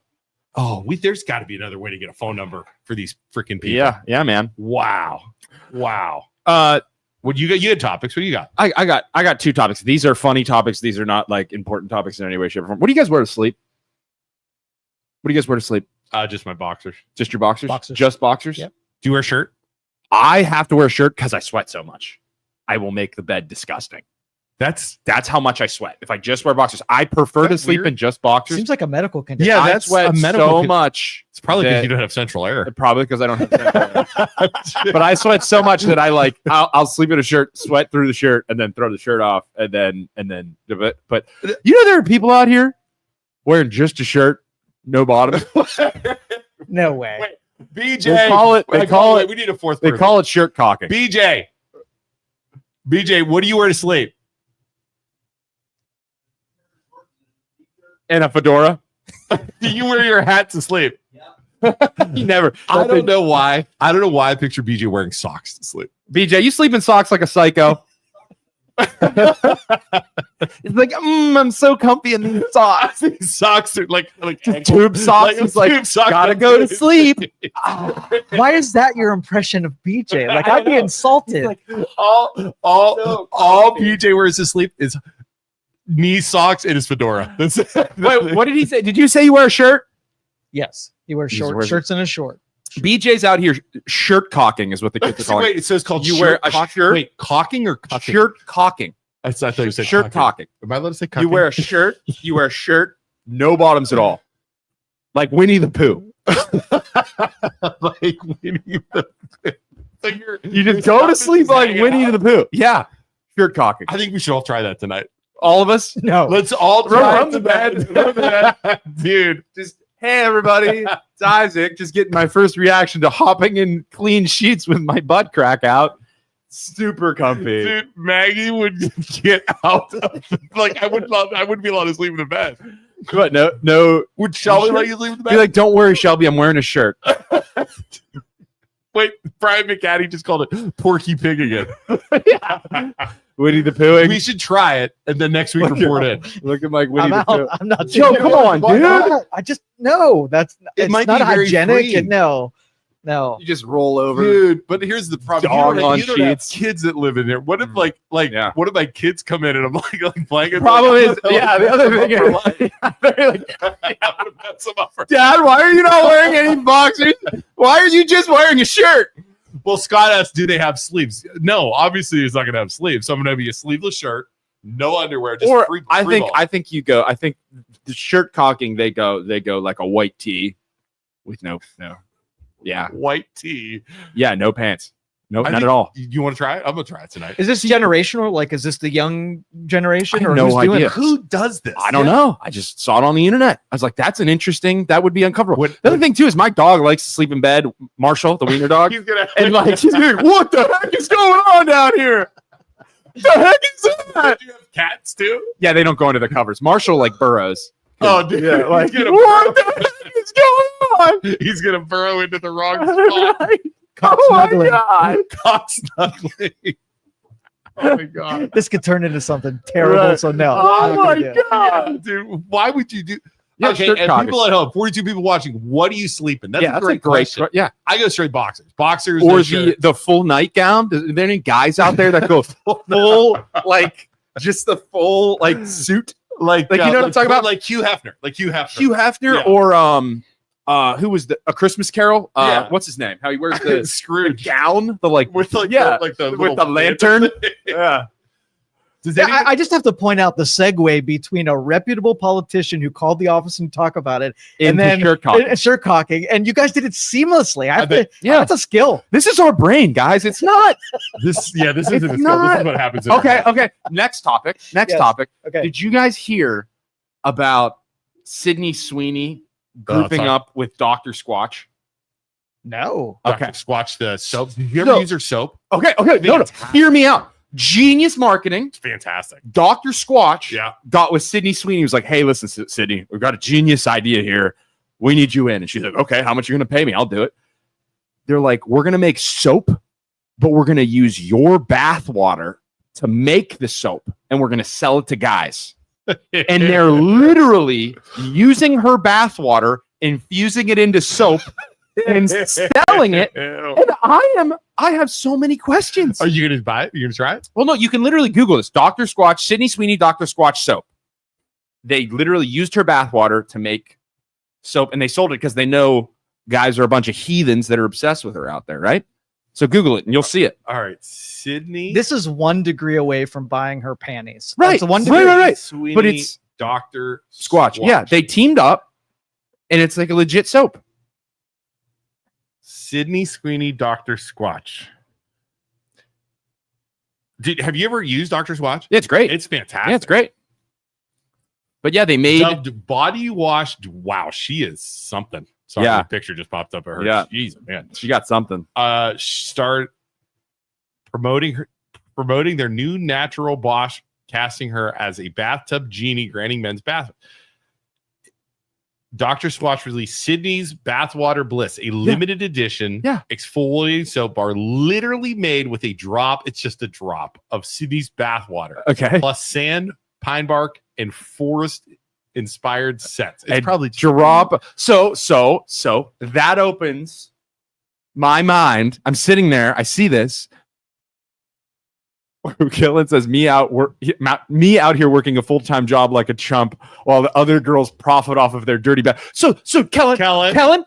Oh, there's got to be another way to get a phone number for these freaking people. Yeah, man. Wow. What you got? You had topics. What do you got? I got two topics. These are funny topics. These are not like important topics in any way, shape, or form. What do you guys wear to sleep? Just my boxers. Just your boxers? Boxers. Just boxers? Yep. Do you wear a shirt? I have to wear a shirt because I sweat so much. I will make the bed disgusting. That's how much I sweat. If I just wear boxers, I prefer to sleep in just boxers. Seems like a medical condition. Yeah, I that's sweat a medical much. It's probably because you don't have central air. Probably because I don't have central air. But I sweat so much that I'll sleep in a shirt, sweat through the shirt, and then throw the shirt off, and then but you know there are people out here wearing just a shirt, no bottom. No way. Wait, BJ. They call it. We need a fourth. They call it shirt cocking. BJ, what do you wear to sleep? And a fedora. Do you wear your hat to sleep? You never. I don't know why. I don't know why I picture BJ wearing socks to sleep. BJ, you sleep in socks like a psycho. It's like, I'm so comfy in these socks. These socks are like tube socks. It's like, tube socks. gotta go to sleep. Why is that your impression of BJ? Like, I'd be insulted. Like, all BJ wears to sleep is knee socks and his fedora. That's it. Wait, what did he say? Did you say you wear a shirt? Yes, he wears He wears shirts and a short. BJ's out here shirt cocking is what the kids are calling. Wait, so it's called You wear a shirt. Wait, cocking or cucking? Shirt cocking. I thought you said Shirt cocking. Am I allowed to say cocking? You wear a shirt, no bottoms at all. Like Winnie the Pooh. like Winnie the Pooh. Like You just go to sleep like Winnie the Pooh. Yeah. Shirt cocking. I think we should all try that tonight. All of us? No. Let's all try Run it to tonight. bed. Dude. Just, hey, everybody. It's Isaac. Just getting my first reaction to hopping in clean sheets with my butt crack out. Super comfy. Dude, Maggie would get out of I wouldn't be allowed to sleep in the bed. But no. Would Shelby let you sleep in the Be bed? like, don't worry, Shelby. I'm wearing a shirt. Wait, Brian McAddy just called it Porky Pig again. Winnie the Pooh. We should try it and then next week report in. Look at Mike Winnie I'm the out. Pooh. I'm not. Joe, come on, Why dude. not? I just no. It's might not be very hygienic. freeing. No. You just roll over. Dude, but here's the problem. Dog on You don't have sheets. kids that live in there. What if Yeah. what if my kids come in and I'm like playing? Problem is, yeah, the other thing is, they're like, Dad, why are you not wearing any boxers? Why are you just wearing a shirt? Well, Scott asked, do they have sleeves? No, obviously it's not going to have sleeves. So I'm going to be a sleeveless shirt, no underwear, just Or free I ball. think the shirt cocking they go like a white tee with no, yeah, white tee. yeah, no pants, no, I not think- at all. You want to try it? I'm going to try it tonight. Is this generational? Like, is this the young generation, I have or no who's doing idea. this? Who does this? I don't know. I just saw it on the internet. I was like, that's an interesting. That would be uncomfortable. What- the other thing too is my dog likes to sleep in bed. Marshall, the wiener dog, He's going and like he's like, what the heck is going on down here? The heck is that? Do you have cats too? Yeah, they don't go into the covers. Marshall like burrows. Oh, dude. Yeah, like, he's what the heck is going on? He's going to burrow into the wrong spot. Cock Oh my snuggling. god! Cock snuggling. Oh my god. This could turn into something terrible. Right. So no. Oh not my gonna do it. god! Yeah, dude, why would you do? Yeah, Okay, shirt and cockers. people at home, 42 people watching. What do you sleep in? That's Yeah, a great question. Yeah, I go straight boxers. Boxers or no the shirt. the full nightgown. Are there any guys out there that go full like just the full like suit? like you know what I'm talking about? Like Hugh Hefner. Hugh Hefner Yeah. or who was the A Christmas Carol? Yeah. What's his name? How he wears the Scrooge gown? The like with like yeah, the with little the lantern. yeah. Does Yeah, anyone, I just have to point out the segue between a reputable politician who called the office and talk about it, in and then shirt cock. shirt cocking, and you guys did it seamlessly. I have bet- to, yeah. that's a skill. This is our brain, guys. It's not this isn't a skill. This not- is what happens. in our okay. head. Okay. Next topic. Next Yes. topic. Okay. Did you guys hear about Sydney Sweeney Oh, grouping sorry. up with Dr. Squatch? No. Dr. Okay. Squatch the soap. Did you ever So- use her soap? Okay. No. Fantastic. Hear me out. Genius marketing. It's fantastic. Dr. Squatch Yeah. got with Sydney Sweeney. He was like, hey, listen, Sydney, we've got a genius idea here. We need you in. And she's like, okay, how much are you going to pay me? I'll do it. They're like, we're going to make soap, but we're going to use your bath water to make the soap, and we're going to sell it to guys. And they're literally using her bath water, infusing it into soap, and selling it. Ew. And I have so many questions. Are you gonna buy it? You gonna try it? Well, no, you can literally Google this. Dr. Squatch, Sydney Sweeney, Dr. Squatch soap. They literally used her bathwater to make soap, and they sold it because they know guys are a bunch of heathens that are obsessed with her out there, right? So Google it and you'll see it. All right, Sydney. This is 1 degree away from buying her panties. Right, That's 1 right, degree. right. Sweeney, But it's Dr. Squatch. Yeah, they teamed up, and it's like a legit soap. Sydney Sweeney, Dr. Squatch. Have you ever used Dr. Squatch? Yeah, it's great. It's fantastic. Yeah, it's great. But yeah, they made Dubbed body wash. Wow, she is something. Sorry, Yeah. the picture just popped up of her. Yeah. Jeez, man. she got something. Start promoting their new natural wash, casting her as a bathtub genie, granting men's bath. Dr. Squatch released Sydney's Bathwater Bliss, a limited edition Yeah. exfoliating soap bar, literally made with a drop. It's just a drop of Sydney's bathwater, Okay. plus sand, pine bark, and forest inspired scents. It's And probably drop. So that opens my mind. I'm sitting there. I see this. Killen says me out here working a full-time job like a chump while the other girls profit off of their dirty bath. So Kellen,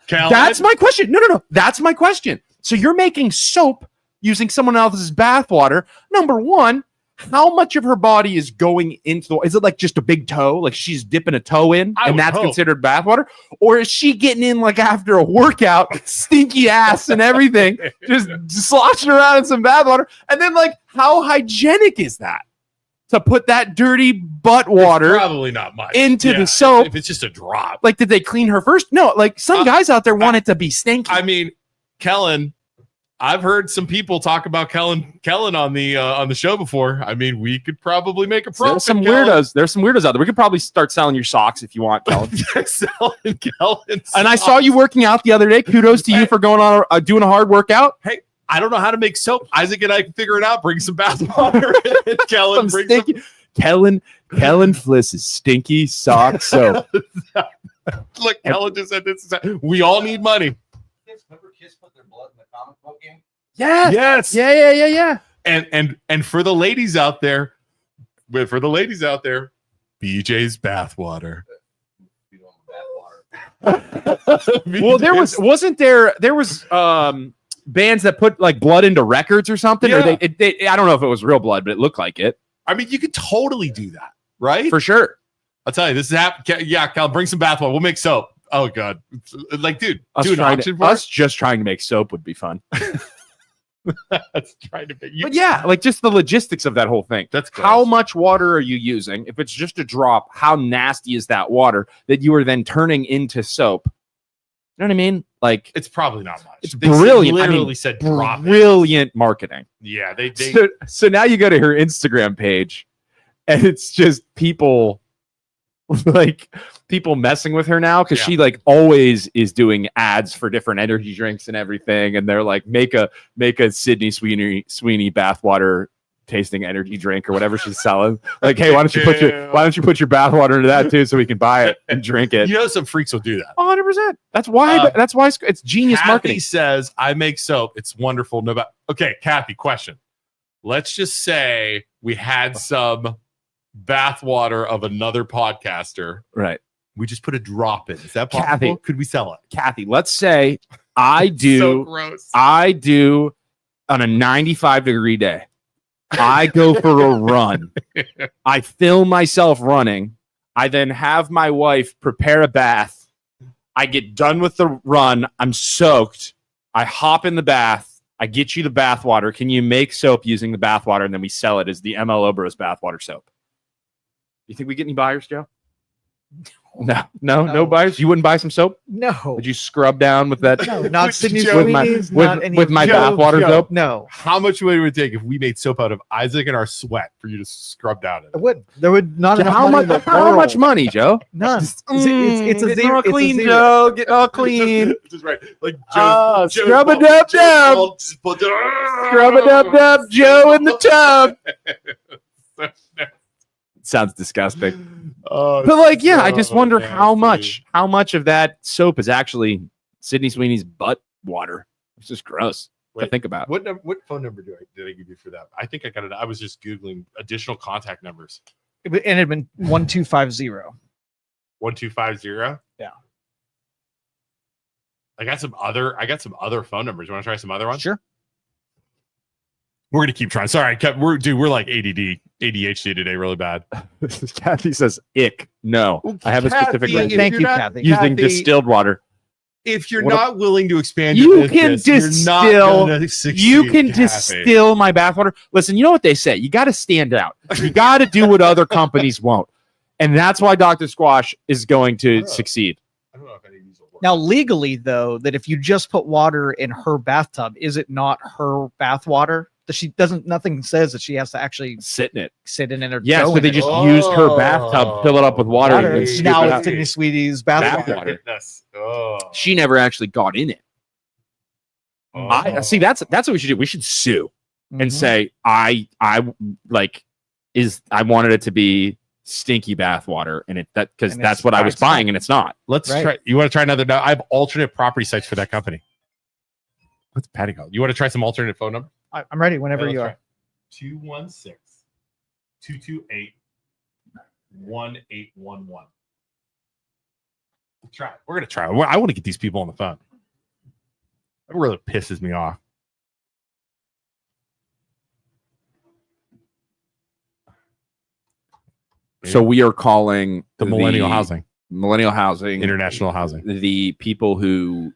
that's my question. No. That's my question. So you're making soap using someone else's bathwater. Number one, how much of her body is going into the, is it like just a big toe? Like she's dipping a toe in I and would that's hope. considered bathwater? Or is she getting in like after a workout, stinky ass and everything, just sloshing around in some bathwater? And then like, how hygienic is that? To put that dirty butt water probably not much into the soap. If it's just a drop. Like, did they clean her first? No, like some guys out there want it to be stinky. I mean, Kellen, I've heard some people talk about Kellen on the show before. I mean, we could probably make a profit. There's some Kellen. weirdos. There's some weirdos out there. We could probably start selling your socks if you want, Kellen. Selling Kellen And I saw you working out the other day. Kudos to you for going on doing a hard workout. Hey, I don't know how to make soap. Isaac and I can figure it out. Bring some bath water. And Kellen, Some stinky. Kellen Fliss is stinky sock soap. Look, Kellen just said this. We all need money. Remember Kiss put their blood in the comic book game? Yes. Yes. Yeah. And for the ladies out there, BJ's bathwater. You know, bathwater. Well, there was bands that put like blood into records or something, or Yeah. they I don't know if it was real blood, but it looked like it I mean, you could totally do that, right? for sure. I'll tell you, this is yeah, Cal, bring some bathwater. We'll make soap. Oh god, like, dude, Us, do an trying auction to, for us just trying to make soap would be fun. That's trying to be. But yeah, like just the logistics of that whole thing. That's How gross. much water are you using? If it's just a drop, how nasty is that water that you are then turning into soap? You know what I mean? Like It's probably not much. It's They brilliant. I Literally mean, said drop it. brilliant marketing. Yeah, they So now you go to her Instagram page, and it's just people like people messing with her now because Yeah. she like always is doing ads for different energy drinks and everything, and they're like make a Sydney Sweeney bathwater tasting energy drink or whatever she's selling. Like, hey, why don't you put your bathwater into that too so we can buy it and drink it? you know, some freaks will do that. 100%. That's why. It's genius Kathy marketing. says, I make soap. It's wonderful. No, okay, Kathy, question. Let's just say we had some bathwater of another podcaster. Right, We just put a drop in. Is that Kathy. possible? Could we sell it? Kathy. Let's say I do. So gross. I do on a 95-degree day. I go for a run. I film myself running. I then have my wife prepare a bath. I get done with the run. I'm soaked. I hop in the bath. I get you the bath water. Can you make soap using the bath water? And then we sell it as the MLO Bros bathwater soap. You think we get any buyers, Joe? No buyers. You wouldn't buy some soap? No. Would you scrub down with that? No, not With Sydney Joe- Sweeney's, not any with of my Joe- bathwater Joe. soap? No. How much would it would take if we made soap out of Isaac and our sweat for you to scrub down in It it? would. There would not enough How money in much? the How much world. money, Joe? None. It's a Getting zero. all It's a clean, zero. Joe. Get all clean. Just right. Like Oh, Joe scrub a dub dub. Scrub a dub dub. Joe in the tub. Sounds disgusting. But like, yeah, I just wonder how much of that soap is actually Sydney Sweeney's butt water. It's just gross to Wait, think about. What phone number did I give you for that? I think I got it. I was just Googling additional contact numbers. And it had been 1250. 1250. Yeah. I got some other phone numbers. You want to try some other ones? Sure. We're gonna keep trying. Sorry, we're like ADHD today, really bad. Kathy says, "Ick, no." I have a specific Kathy, reason. Thank you, Kathy. Using Kathy, distilled water. If you're What not willing to expand You your can business, you're not distill- gonna succeed, You can Kathy. distill my bathwater. Listen, you know what they say. You got to stand out. You got to do what other companies won't, and that's why Dr. Squash is going to succeed. I don't know if any of these will work. Now, legally, though, that if you just put water in her bathtub, is it not her bath water? That she doesn't. Nothing says that she has to actually Sit in it. sit in it or Yeah, go so in they it. just used her bathtub, fill it up with water, and then Water. scoop Now it it's out. Sydney Sweetie's bath Bath water. water. Goodness. Oh. She never actually got in it. I see. That's what we should do. We should sue and Mhm. say I wanted it to be stinky bath water, and because And that's it's what I not. was buying, and it's not. Let's Right. try. You want to try another? No, I have alternate property sites for that company. What's Patty called? You want to try some alternate phone number? I'm ready whenever you are. 216-228-1811. Try it. We're gonna try it. I want to get these people on the phone. That really pisses me off. So we are calling The millennial housing, international housing. the people who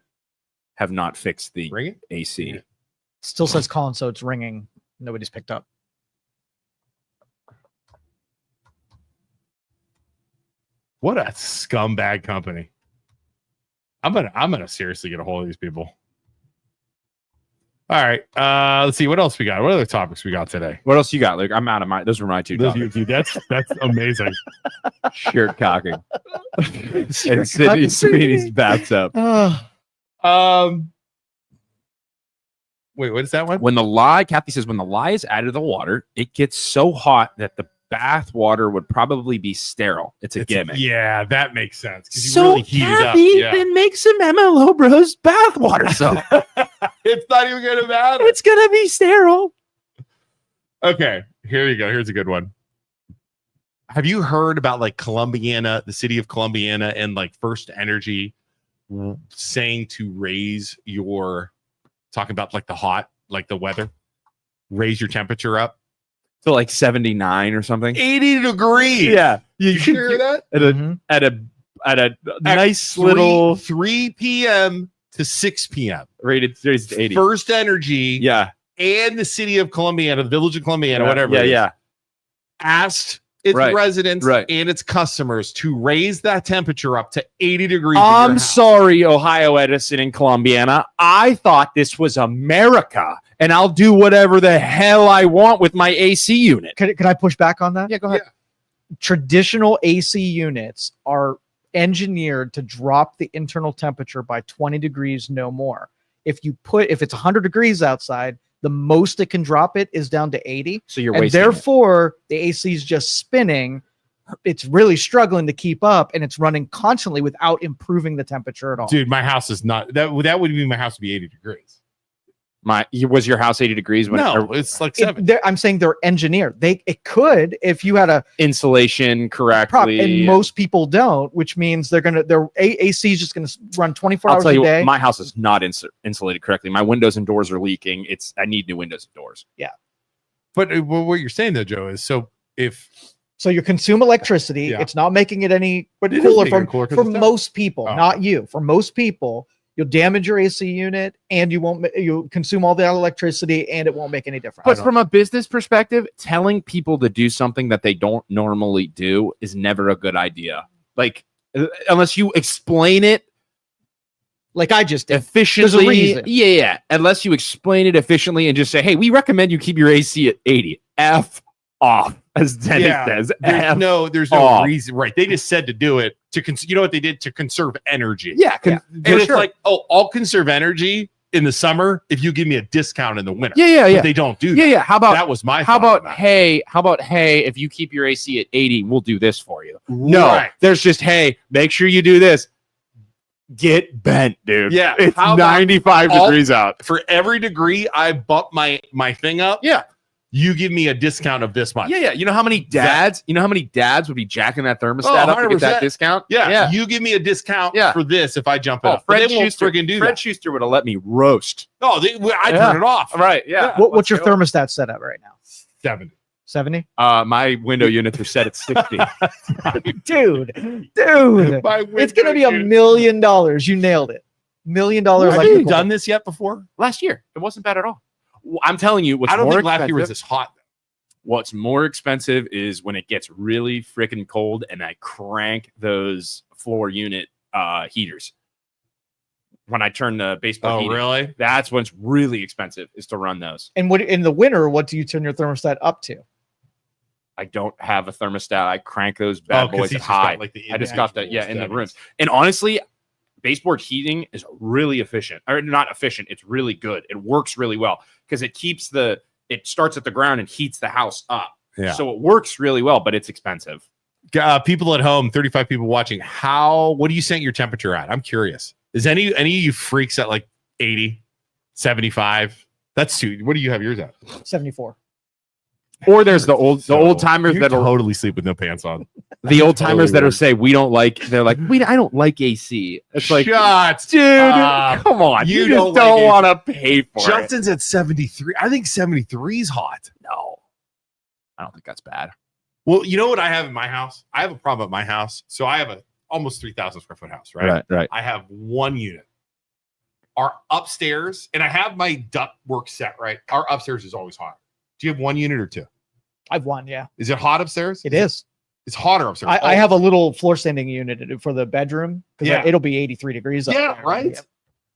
have not fixed the Ring it. AC. Yeah. Still says calling, so it's ringing. Nobody's picked up. What a scumbag company. I'm gonna seriously get a hold of these people. All right. Let's see what else we got. What other topics we got today? What else you got, Luke? I'm out of my. Those were my two topics. Dude, that's amazing. Shirt cocking. And Sydney's bathtub. Wait, what is that one? When the lye, Kathy says, when the lye is added to the water, it gets so hot that the bath water would probably be sterile. It's a gimmick. Yeah, that makes sense. 'Cause you So really heat Kathy, it up. then make some MLO Bros bath water. So It's not even gonna matter. it's gonna be sterile. Okay, here you go. Here's a good one. Have you heard about like Columbiana, the city of Columbiana, and like First Energy saying to raise your talking about like the weather, raise your temperature up So like 79 or something. 80 degrees? Yeah. You hear that? At a nice little 3 p.m. to 6 p.m. rated 80. First Energy Yeah. and the city of Columbiana, the village of Columbiana, Yeah, whatever. Yeah, it is, yeah. asked its Right, residents right. and its customers to raise that temperature up to 80 degrees. in your I'm house. sorry, Ohio Edison and Columbiana. I thought this was America, and I'll do whatever the hell I want with my AC unit. Can I push back on that? Yeah, go ahead. Traditional AC units are engineered to drop the internal temperature by 20 degrees, no more. If it's 100 degrees outside, the most it can drop it is down to 80. So you're And wasting it. therefore, the AC is just spinning. It's really struggling to keep up, and it's running constantly without improving the temperature at all. Dude, my house is not that. That would mean my house would be 80 degrees. Was your house 80 degrees when No, it's like It- 7. I'm saying they're engineered. It could if you had a insulation prop, correctly? and most people don't, which means their AC is just gonna run 24 I'll hours tell you, a day. my house is not insulated correctly. My windows and doors are leaking. I need new windows and doors. But what you're saying though, Joe, is so if So you consume electricity. Yeah. It's not making it any but it is cooler making for, it cooler 'cause for it's down. most people, Oh. not you. For most people, you'll damage your AC unit, and you'll consume all that electricity, and it won't make any difference. But from a business perspective, telling people to do something that they don't normally do is never a good idea. Like, unless you explain it like I just did. efficiently. reason. Yeah. Unless you explain it efficiently and just say, hey, we recommend you keep your AC at 80. F off, as Dennis says. there's F no off. reason, right? They just said to do it to you know what they did to conserve energy. Yeah. And it's like, oh, I'll conserve energy in the summer if you give me a discount in the winter. Yeah. But they don't do that. Yeah. How about That was my How thought about on that. hey, if you keep your AC at 80, we'll do this for you. No, Right. there's just, hey, make sure you do this. Get bent, dude. Yeah, It's how about 95 all- degrees out. For every degree I bump my thing up, Yeah. you give me a discount of this much. Yeah. You know how many dads would be jacking that thermostat Oh, up to get that 100%. discount? Yeah, you give me a discount Yeah. for this if I jump it Oh, up. But Fred they won't Schuster, friggin' do Fred that. Schuster would have let me roast. No, I Yeah. turn it off. Right. Yeah. What's your thermostat set at right now? 70. 70? My window units are set at 60. Dude. My It's gonna be $1 window million. You nailed it. $1 million. unit. Have you electrical done this yet before? Last year, it wasn't bad at all. I'm telling you, what's I don't more think last year was expensive- this hot. What's more expensive is when it gets really freaking cold and I crank those floor unit heaters. When I turn the baseboard Oh, heating, really? that's what's really expensive is to run those. And what in the winter, what do you turn your thermostat up to? I don't have a thermostat. I crank those bad 'cause boys he's at just got, high. like, the I just got that, individual in the settings. rooms. And honestly, baseboard heating is really efficient. Or not efficient, it's really good. It works really well because it starts at the ground and heats the house up. Yeah. So it works really well, but it's expensive. People at home, 35 people watching. What do you set your temperature at? I'm curious. Is any of you freaks at like 80, 75? That's too. What do you have yours at? 74. Or there's the old timers you that'll totally sleep with no pants on. the old timers Totally that'll weird. say they're like, I don't like AC. It's like, Shots. dude, up. come on. You You don't just don't like want to pay for it. Justin's at 73. I think 73 is hot. No. I don't think that's bad. Well, you know what I have in my house? I have a problem at my house. So I have a almost 3,000 square foot house, right? Right. I have one unit. Our upstairs, and I have my duct work set, right? Our upstairs is always hot. Do you have one unit or two? I've won, yeah. Is it hot upstairs? It is. It's hotter upstairs. I have a little floor standing unit for the bedroom. Yeah. It'll be 83 degrees up Yeah, there. right? Yep.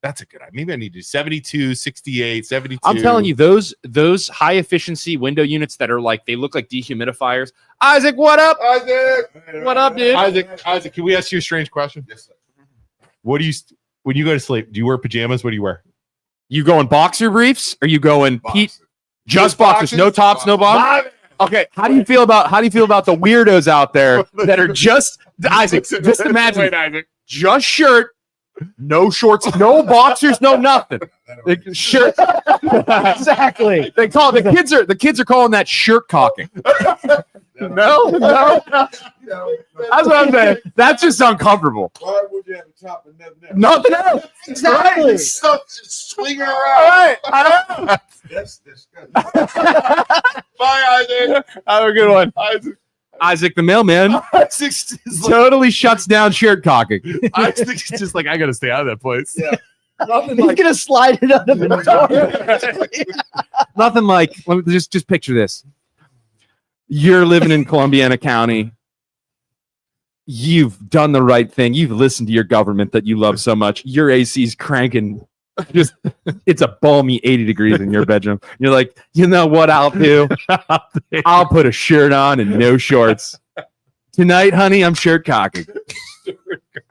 That's a good idea. Maybe I need to do 72, 68, 72. I'm telling you, those high efficiency window units that are like they look like dehumidifiers. Isaac, what up? Isaac, What up, dude? Isaac, can we ask you a strange question? Yes, sir. What do you when you go to sleep? Do you wear pajamas? What do you wear? You going boxer briefs? Or you going Pete? Boxer. Just boxers, no tops, no bottoms. Okay, how do you feel about the weirdos out there that are just Isaac? Just imagine, Wait, Isaac. just shirt, no shorts, no boxers, no nothing. Shirt. Exactly. They call the kids are calling that shirt cocking. No. That's what I'm saying. That's just uncomfortable. Why would you have a top and nothing else? Nothing else. Exactly. Stuff just swinging All around. right. I know. That's disgusting. Bye, Isaac. Have a good one. Isaac the mailman Isaac's just like, totally shuts down shirt cocking. Isaac's just like, I gotta stay out of that place. Yeah. Nothing He's gonna slide it under the door. nothing like. Let me just picture this. You're living in Columbiana County. You've done the right thing. You've listened to your government that you love so much. Your AC's cranking. Just it's a balmy 80 degrees in your bedroom. You're like, you know what I'll do? I'll put a shirt on and no shorts. Tonight, honey, I'm shirt cocking.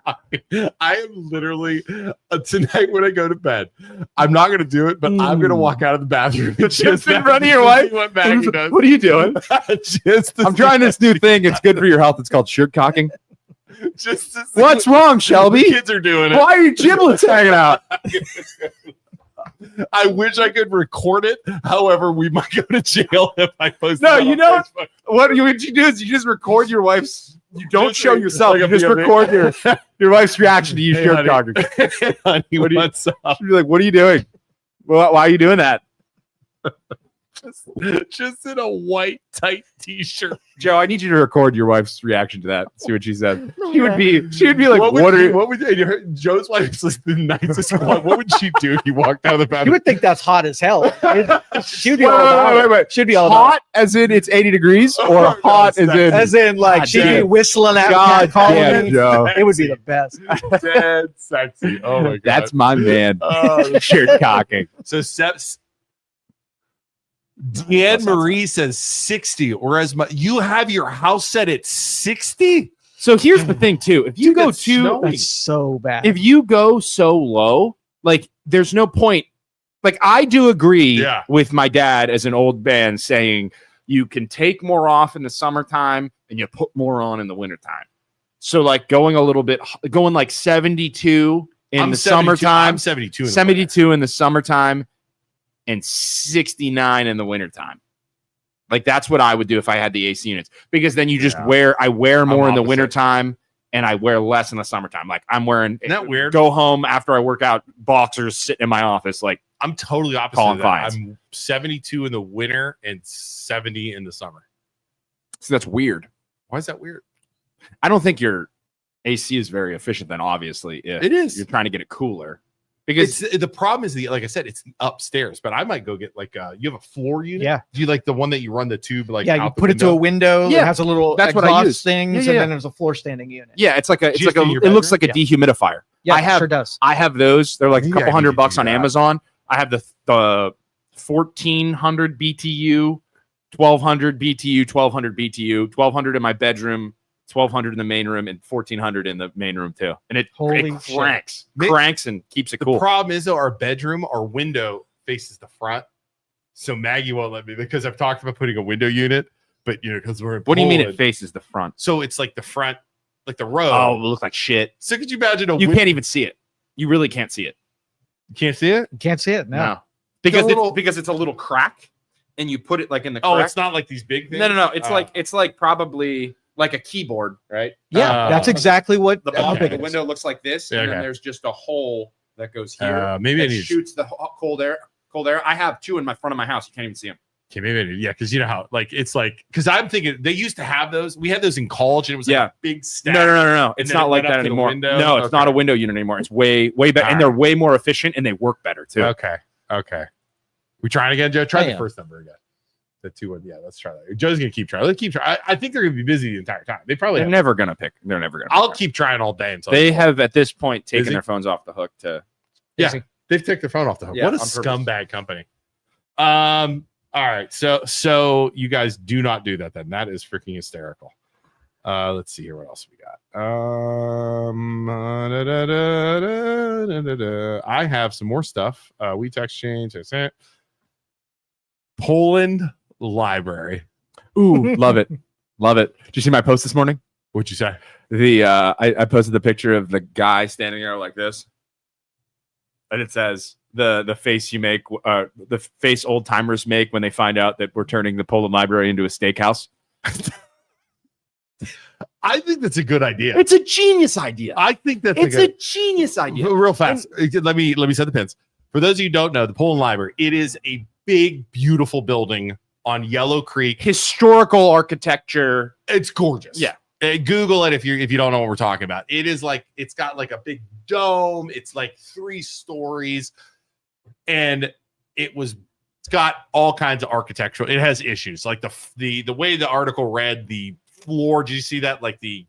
I am literally tonight when I go to bed. I'm not gonna do it, but I'm gonna walk out of the bathroom and just in front of your wife. What Maggie does. What are you doing? Just to I'm trying this new thing. It's good for your health. It's called shirt cocking. just to see What's what wrong, the Shelby? kids are doing it. Why are your giblets hanging out? I wish I could record it. However, we might go to jail if I post. No, it on you know Facebook. what you do is you just record your wife's. You don't Just show like- yourself. like You a just POV. record your wife's reaction to you Hey, shirt honey. cocking. Honey, What do you- what's up? She'd be like, "What are you doing? Why are you doing that?" Just in a white tight t-shirt. Joe, I need you to record your wife's reaction to that. See what she said. She would be like, "What are you?" What would Joe's wife's like the nicest one. What would she do if you walked out of the You bathroom? would think that's hot as hell. She'd be Wait, all about wait, it. wait. She'd be all about Hot as in it's 80 degrees, or No, hot as it's in it. As in, like, God she'd be damn. whistling out. God calling damn, me. Joe. It would be the best. Dead sexy. Oh my god. That's my man. Oh, Shirt cocking. so Seps Deanne Marie says 60, whereas you have your house set at 60. So here's the thing, too. If you Dude, go that's too, snowing. That's so bad. if you go so low, like there's no point. Like I do agree Yeah. with my dad as an old man saying you can take more off in the summertime and you put more on in the wintertime. So like going like 72 in the 72 summertime, I'm 72. 72 in the summertime, and 69 in the wintertime. Like that's what I would do if I had the AC units, because then you just Yeah. I wear more in the opposite. wintertime and I wear less in the summertime. Like I'm wearing, Isn't that weird? go home after I work out, boxers, sitting in my office. Like I'm totally opposite. Calling Of that. fines. I'm 72 in the winter and 70 in the summer. so that's weird. Why is that weird? I don't think your AC is very efficient then, obviously, if It is. you're trying to get it cooler. Because It's the problem is like I said, it's upstairs, but I might go get like you have a floor unit. Yeah. Do you like the one that you run the tube like yeah, you out the put it to a window? window. Yeah. It has a little That's what I exhaust use. things, Yeah, and yeah. then there's a floor standing unit. yeah, it's like a Just in your it looks like bedroom? a dehumidifier. Yeah, I have- sure does. I have those. They're like a Yeah, couple I need to $100 do on that. Amazon. I have the 1400 BTU, 1200 BTU, 1200 BTU, 1200 in my bedroom, 1200 in the main room, and 1400 in the main room too. And it Holy shit. cranks and keeps it The cool. problem is though, our bedroom, our window faces the front, so Maggie won't let me because I've talked about putting a window unit, but because we're in What do you mean it Poland, faces the front? so it's like the front, like the road. Oh, it looks like shit. So could you imagine a You can't even see it. You really can't see it. You can't see it? You can't see it. No. Because little- because it's a little crack, and you put it like in the Oh, crack. it's not like these big things. No. It's Oh. it's like probably like a keyboard, right? Yeah, that's exactly what The, how bottom big of the it is. window looks like this, Yeah, and then okay. there's just a hole that goes here. maybe I that need. shoots the cold air. Cold air. I have two in my front of my house. You can't even see them. Okay, maybe I need. Yeah, because you know how like it's like because I'm thinking they used to have those. We had those in college, and it was like Yeah. a big stack. No. It's then not it like went up that to the anymore. window? No, it's not Okay. a window unit anymore. It's way better, and All they're way more efficient, and they work better too. Okay. We trying again, Joe? Try Yeah, the yeah. first number again. The 2-1. Yeah, let's try that. Joe's gonna keep trying. Let's keep trying. I think they're gonna be busy the entire time. They probably. They're Have, never gonna pick. They're never gonna. I'll pick. keep trying all day until They have at this point taken Busy? their phones off the hook to. Yeah. Busy. They've taken their phone off the hook. Yeah, What a on purpose. scumbag company. All right. So you guys do not do that then. That is freaking hysterical. Let's see here. What else we got? I have some more stuff. We text change. I sent Poland library. Ooh, love it. Love it. Did you see my post this morning? What'd you say? I posted the picture of the guy standing there like this. And it says the face you make, the face old timers make when they find out that we're turning the Poland Library into a steakhouse. I think that's a good idea. It's a genius idea. I think that's It's a genius idea. real fast. Let me set the pins. For those of you who don't know, the Poland Library, it is a big, beautiful building on Yellow Creek. Historical architecture. It's gorgeous. Yeah. Google it if you don't know what we're talking about. It is like it's got like a big dome. It's like 3 stories, and it's got all kinds of architectural. It has issues like the way the article read. The floor. Did you see that? Like the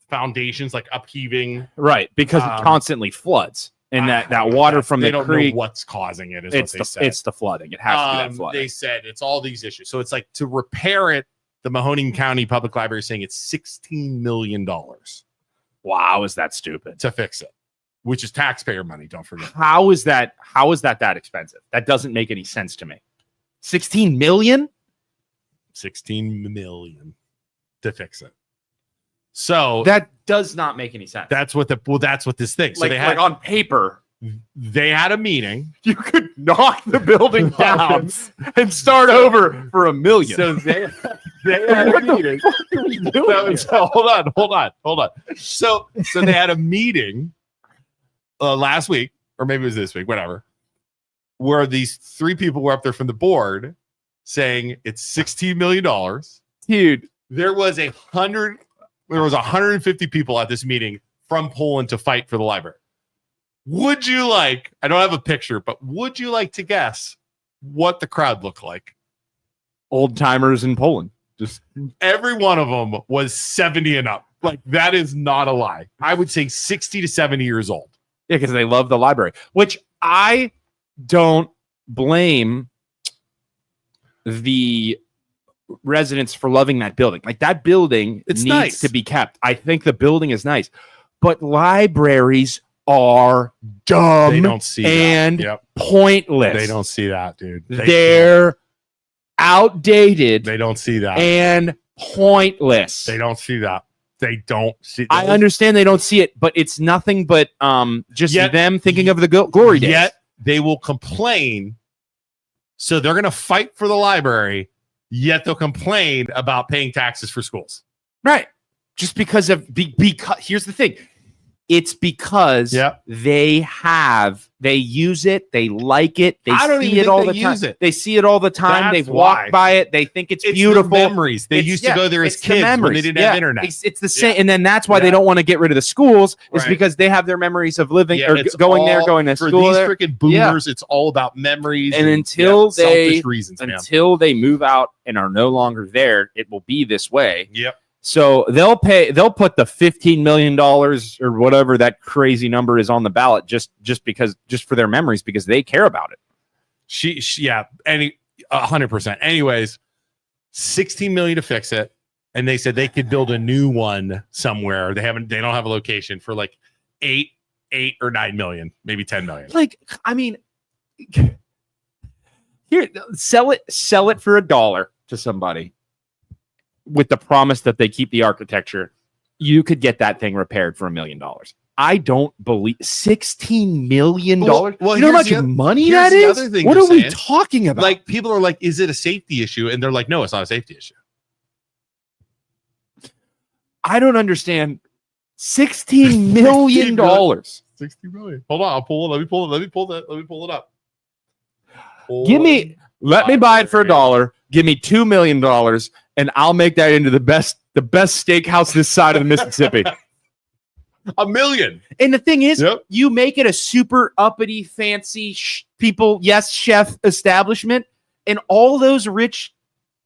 foundations like upheaving. Right, because it constantly floods. And that water from they the don't creek. know what's causing it. Is It's what they said. it's the flooding. It has to be that flooding. They said it's all these issues. So it's like to repair it. The Mahoning County Public Library is saying it's $16 million Wow, is that stupid? to fix it, which is taxpayer money. Don't forget. How is that that expensive? That doesn't make any sense to me. 16 million? 16 million to fix it. So That does not make any sense. that's what this thing. So like, they had like on paper, a meeting. you could knock the building down and start over for $1 million. So they had a meeting. So hold on. So they had a meeting last week, or maybe it was this week, whatever, where these 3 people were up there from the board saying it's $16 million. Dude, There was 150 people at this meeting from Poland to fight for the library. Would you like, I don't have a picture, but would you like to guess what the crowd looked like? old timers in Poland. Just Every one of them was 70 and up. Like, that is not a lie. I would say 60 to 70 years old. yeah, because they love the library, which I don't blame the residents for loving that building. Like that building It's needs nice. to be kept. I think the building is nice, but libraries are dumb They don't see and that. Yep. pointless. They don't see that, dude. They're outdated They don't see that. and pointless. They don't see that. They don't see. I understand they don't see it, but it's nothing but just Yet- them thinking of the glory days. Yet they will complain. So they're going to fight for the library. Yet they'll complain about paying taxes for schools. Right. Just because of because here's the thing. It's because Yep. they use it, they like it, they I don't see even it think all they the time. use it. They see it all the time. That's They've why. walked by it, they think it's It's beautiful. the memories. They It's- used to go there as it's the kids when they memories. didn't Yeah, have internet. It's the same, Yeah. and then that's why they Yeah. don't want to get rid of the schools. Is Right. because they have their memories of living Yeah, or it's going there, all- going to for school these there. freaking boomers. It's all about memories And until selfish reasons, man. Until they move out and are no longer there, it will be this way. Yep. So they'll put the $15 million or whatever that crazy number is on the ballot just for their memories because they care about it. She 100%. Anyways, 16 million to fix it. And they said they could build a new one somewhere. They don't have a location for like 8 or 9 million, maybe 10 million. Like, I mean, here, sell it for $1 to somebody with the promise that they keep the architecture. You could get that thing repaired for $1 million. I don't believe $16 million. Well, You know how here's much the- money here's that the is? other thing What they're are we saying. talking about? Like, people are like, is it a safety issue? And they're like, no, it's not a safety issue. I don't understand. $16 million. 60 million. Hold on, I'll pull it. Let me pull it up. Let me buy it for $1. Give me $2 million, and I'll make that into the best steakhouse this side of the Mississippi. $1 million. And the thing is, Yep. you make it a super uppity, fancy chef establishment, and all those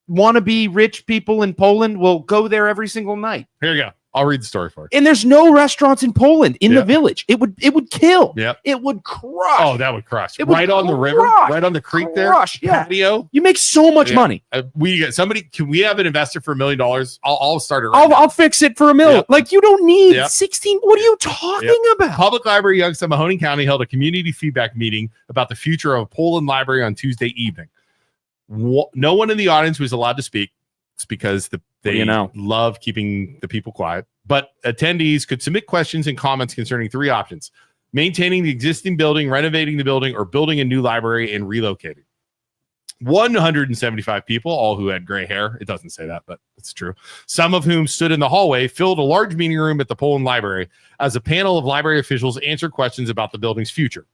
wannabe rich people in Poland will go there every single night. Here you go. I'll read the story for you. And there's no restaurants in Poland in the village. It would kill. Yep. It would crush. Oh, that would crush. It would Right on the river, crush. right on the creek there. Crush, yeah. Patio. You make so much money. We get somebody. Can we have an investor for $1 million? I'll start it. I'll fix it for $1 million. Yep. Like you don't need Yep. 16. What are you talking about? Public Library Youngstown Mahoning County held a community feedback meeting about the future of Poland Library on Tuesday evening. No one in the audience was allowed to speak. It's because they love keeping the people quiet. But attendees could submit questions and comments concerning 3 options: maintaining the existing building, renovating the building, or building a new library and relocating. 175 people, all who had gray hair. It doesn't say that, but it's true. Some of whom stood in the hallway, filled a large meeting room at the Poland Library as a panel of library officials answered questions about the building's future.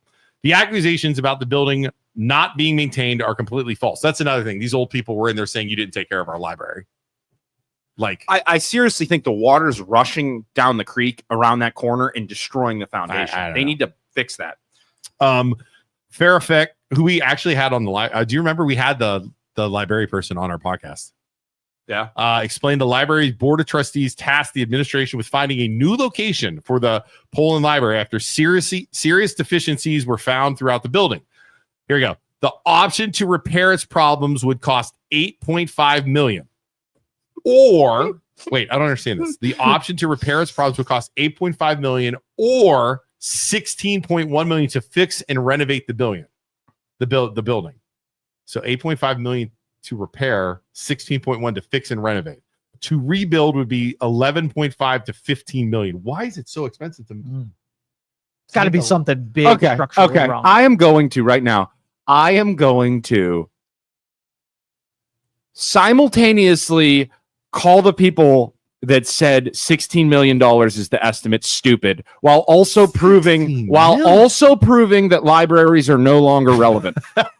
The accusations about the building not being maintained are completely false. That's another thing. These old people were in there saying you didn't take care of our library. Like, I seriously think the water's rushing down the creek around that corner and destroying the foundation. They need to fix that. Farafek, who we actually had on the do you remember we had the library person on our podcast? Yeah. Explained the library's board of trustees tasked the administration with finding a new location for the Poland Library after serious deficiencies were found throughout the building. Here we go. The option to repair its problems would cost $8.5 million. Or wait, I don't understand this. The option to repair its problems would cost $8.5 million or $16.1 million to fix and renovate the building. The building. So $8.5 million to repair, 16.1 to fix and renovate. To rebuild would be 11.5 to 15 million. Why is it so expensive to It's got to be something big structurally wrong. I am going to right now. I am going to simultaneously call the people that said $16 million is the estimate stupid, while also proving that libraries are no longer relevant.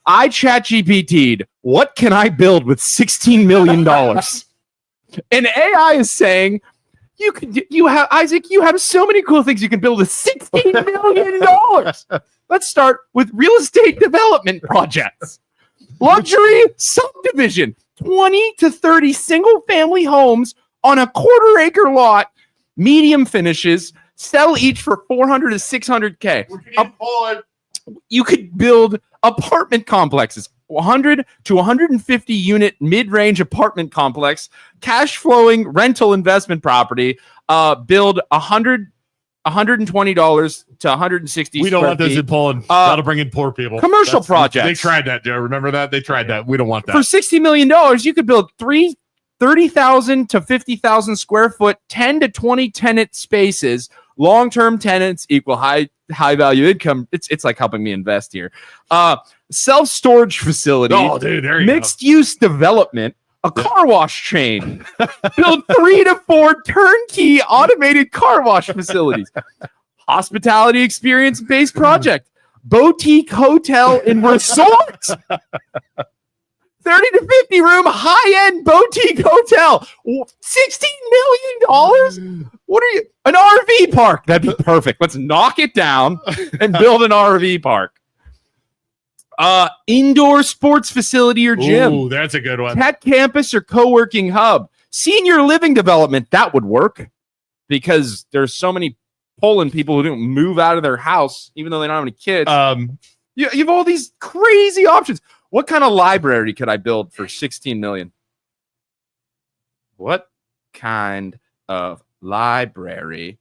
I ChatGPT'd, what can I build with $16 million? And AI is saying, you have so many cool things you can build with $16 million. Let's start with real estate development projects. Luxury subdivision, 20 to 30 single family homes on a quarter-acre lot, medium finishes, sell each for $400 to $600K. You could build apartment complexes, 100 to 150 unit mid-range apartment complex, cash flowing rental investment property, build $120 to 160. We don't want those in Poland. That'll bring in poor people. Commercial projects. They tried that, Joe. Remember that? They tried that. We don't want that. For $60 million, you could build 30,000 to 50,000 square foot, 10 to 20 tenant spaces. Long-term tenants equal high value income. It's like helping me invest here. Self-storage facility. Oh, dude, there you go. Mixed use development. A car wash chain. Build 3 to 4 turnkey automated car wash facilities. Hospitality experience-based project. Boutique hotel and resort. 30 to 50 room high-end boutique hotel. $16 million? What are you? An RV park. That'd be perfect. Let's knock it down and build an RV park. Indoor sports facility or gym. Ooh, that's a good one. Tech campus or co-working hub. Senior living development. That would work because there's so many Poland people who don't move out of their house, even though they don't have any kids. You have all these crazy options. What kind of library could I build for $16 million? What kind of library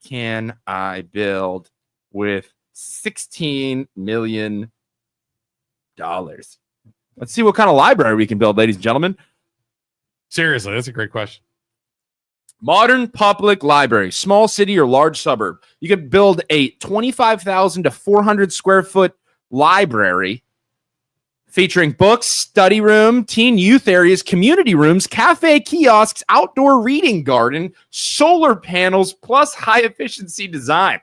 can I build with $16 million? Let's see what kind of library we can build, ladies and gentlemen. Seriously, that's a great question. Modern public library, small city or large suburb. You could build a 25,000 to 400 square foot library featuring books, study room, teen youth areas, community rooms, cafe kiosks, outdoor reading garden, solar panels, plus high efficiency design.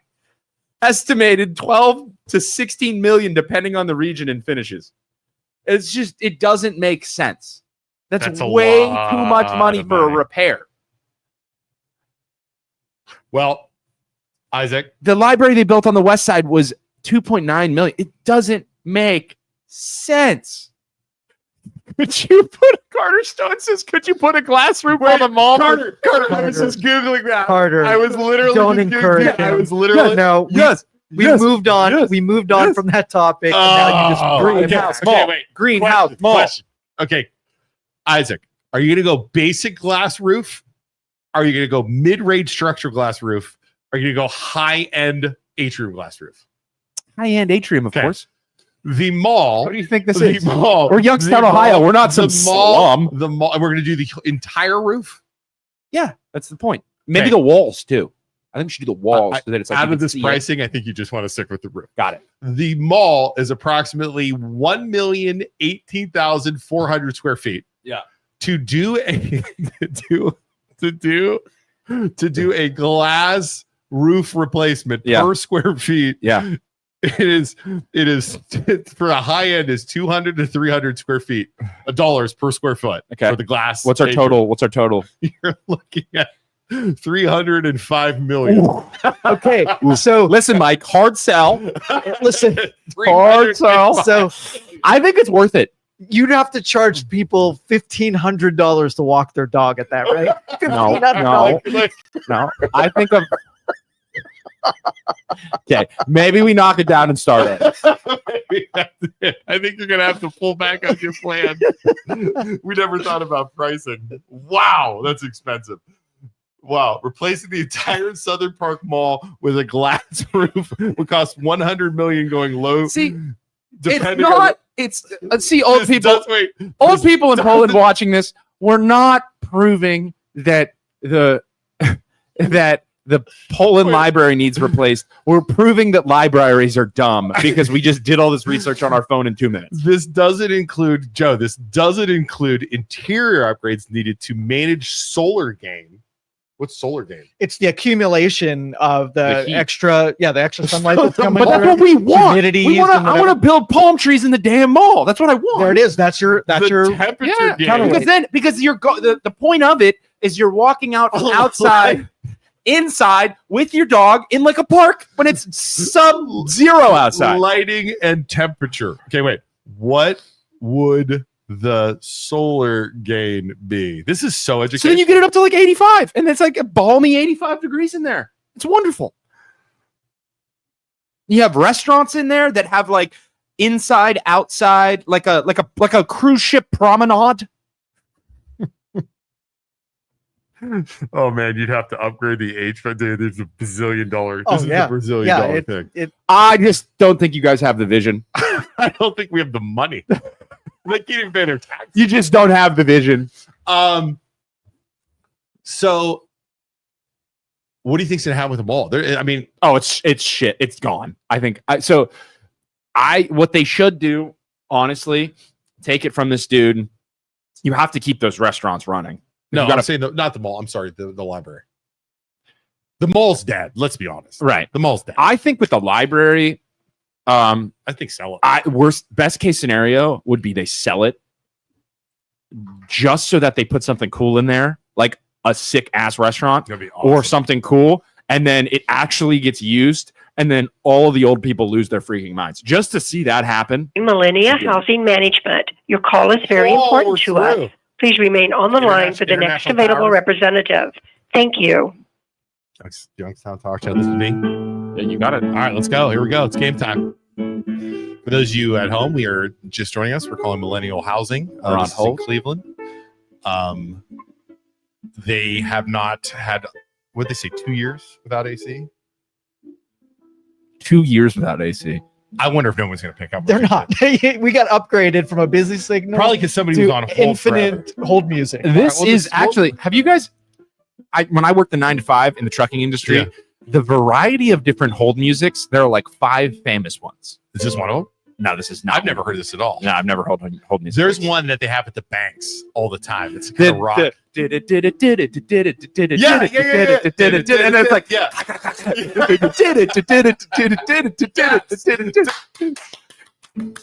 Estimated 12 to 16 million, depending on the region and finishes. It's just, it doesn't make sense. That's way too much money for a repair. Well, Isaac, the library they built on the west side was 2.9 million. It doesn't make sense. Could you put Carter Stone says, could you put a glass roof on the mall? Carter, I was just Googling that. Carter, I was literally don't just encourage Googling- I him. was literally No, we moved on. We moved on from that topic. And now you just greenhouse okay, mall. wait. Greenhouse Question, mall. question. Okay, Isaac, are you going to go basic glass roof? Are you going to go mid-range structural glass roof? Are you going to go high-end atrium glass roof? High-end atrium, of Okay. course. The mall. What do you think this the is? mall. We're Youngstown, the Ohio. mall- We're not some the mall, slum. The mall. And we're going to do the entire roof. Yeah, that's the point. Maybe Okay. the walls too. I think we should do the walls so that it's like Out you of can this see it. pricing, I think you just want to stick with the roof. Got it. The mall is approximately 1,018,400 square feet. Yeah. To do a to do a glass roof replacement Yeah. per square feet. Yeah. It is for a high end is 200 to 300 square feet, dollars per square foot. Okay. For the glass. What's our atrium. total? What's our total? You're looking at 305 million. Okay, so Listen, Mike, hard sell. listen. Hard sell. So I think it's worth it. you'd have to charge people $1,500 to walk their dog at that, right? No, $1,500. no. I think of. Okay, maybe we knock it down and start it. Maybe that's it. I think you're gonna have to pull back on your plan. We never thought about pricing. Wow, that's expensive. Wow, replacing the entire Southern Park Mall with a glass roof would cost $100 million going low. See, it's depending on- not. It's see, old This people. does- wait, Old this people in does- Poland watching this. We're not proving that the that the Poland Wait. library needs replaced. We're proving that libraries are dumb because we just did all this research on our phone in 2 minutes. This doesn't include Joe. This doesn't include interior upgrades needed to manage solar gain. What's solar gain? It's the accumulation of The the heat. extra sunlight that's coming But that's through. what we want. Humidity We want and to. I whatever. want to build palm trees in the damn mall. That's what I want. There it is. That's your temperature Yeah, gain. because you're the point of it is you're walking out from outside inside with your dog in like a park when it's sub-zero outside. Lighting and temperature. Okay, wait. What would the solar gain be? This is so So educational. then you get it up to like 85 and it's like a balmy 85 degrees in there. It's wonderful. You have restaurants in there that have like inside, outside, like a cruise ship promenade. Oh man, you'd have to upgrade the HVAC. Dude, there's a bazillion dollar. Oh, This is yeah. a bazillion Yeah, dollar thing. I just don't think you guys have the vision. I don't think we have the money. They can't even pay their taxes. You just don't have the vision. So what do you think's gonna happen with the mall? There, I mean, Oh, it's shit. It's gone. I think what they should do, honestly, take it from this dude. You have to keep those restaurants running. no, You gotta- I'm saying not the mall. I'm sorry, the library. The mall's dead. Let's be honest. Right. The mall's dead. I think with the library, I think sell it. best case scenario would be they sell it just so that they put something cool in there, like a sick ass restaurant It's gonna be awesome. or something cool, and then it actually gets used, and then all of the old people lose their freaking minds. Just to see that happen. Millennia Yeah. Housing Management. Your call is very Oh, important we're to us. through. Please remain on the line for the next International available Towers. representative. Thank you. Youngstown Talk Show. This is me. Yeah, you got it. All right, let's go. Here we go. It's game time. For those of you at home, we are just joining us. We're calling Millennial Housing. We're on This is in hold. Cleveland. They have not had, what they say, 2 years without AC. 2 years without AC. I wonder if no one's going to pick up. They're on not. it. We got upgraded from a busy signal Probably because somebody was to on hold infinite forever. hold music. This well, is this- actually. Have you guys? When I worked the 9 to 5 in the trucking industry, Yeah. the variety of different hold musics. There are like 5 famous ones. Is this one of them? No, this is not. I've never heard this at all. No, I've never hold music. There's one that they have at the banks all the time. It's The- kind of rock. and it's like yeah.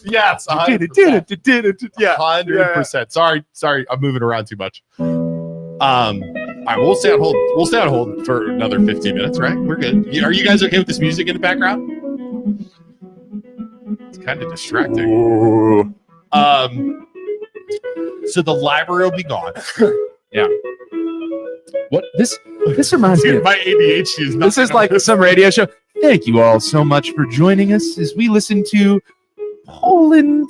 Yes, 100%. Yeah. 100%. Sorry, I'm moving around too much. All right, we'll stay on hold. We'll stay on hold for another 15 minutes, right? We're good. Are you guys okay with this music in the background? It's kind of distracting. So the library will be gone. What this reminds me of. My ADHD is not. This is like some radio show. Thank you all so much for joining us as we listen to Poland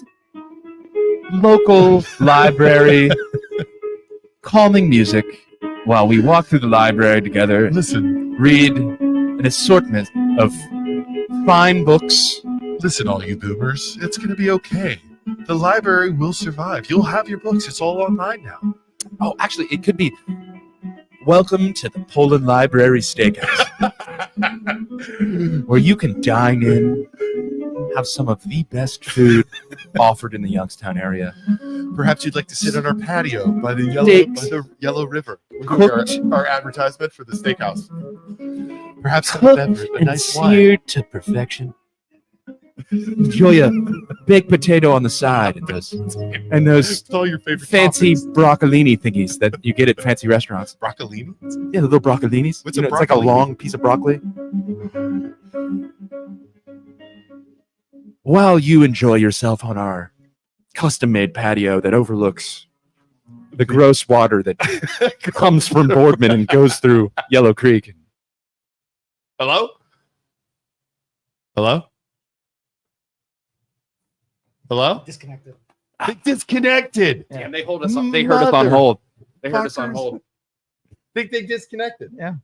local library calming music while we walk through the library together and Listen, read an assortment of fine books. Listen, all you boomers, it's going to be okay. The library will survive. You'll have your books. It's all online now. Oh, actually, it could be Welcome to the Poland Library Steakhouse, where you can dine in, have some of the best food offered in the Youngstown area. Perhaps you'd like to sit on our patio by the yellow river. Cooked. Our advertisement for the steakhouse. Perhaps have a Cooked beverage, a and nice wine. seared to perfection. Enjoy a baked potato on the side and those It's all your favorite fancy toppings. broccolini thingies that you get at fancy restaurants. Broccolini? Yeah, the little broccolinis. What's You a know, it's like a broccolini? long piece of broccoli. While you enjoy yourself on our custom-made patio that overlooks the gross water that comes from Boardman and goes through Yellow Creek. hello? Hello? Hello? Disconnected. They disconnected. Yeah. And they hold us. They heard us on hold. They heard us on Fuckers. hold. Think they disconnected. Yeah.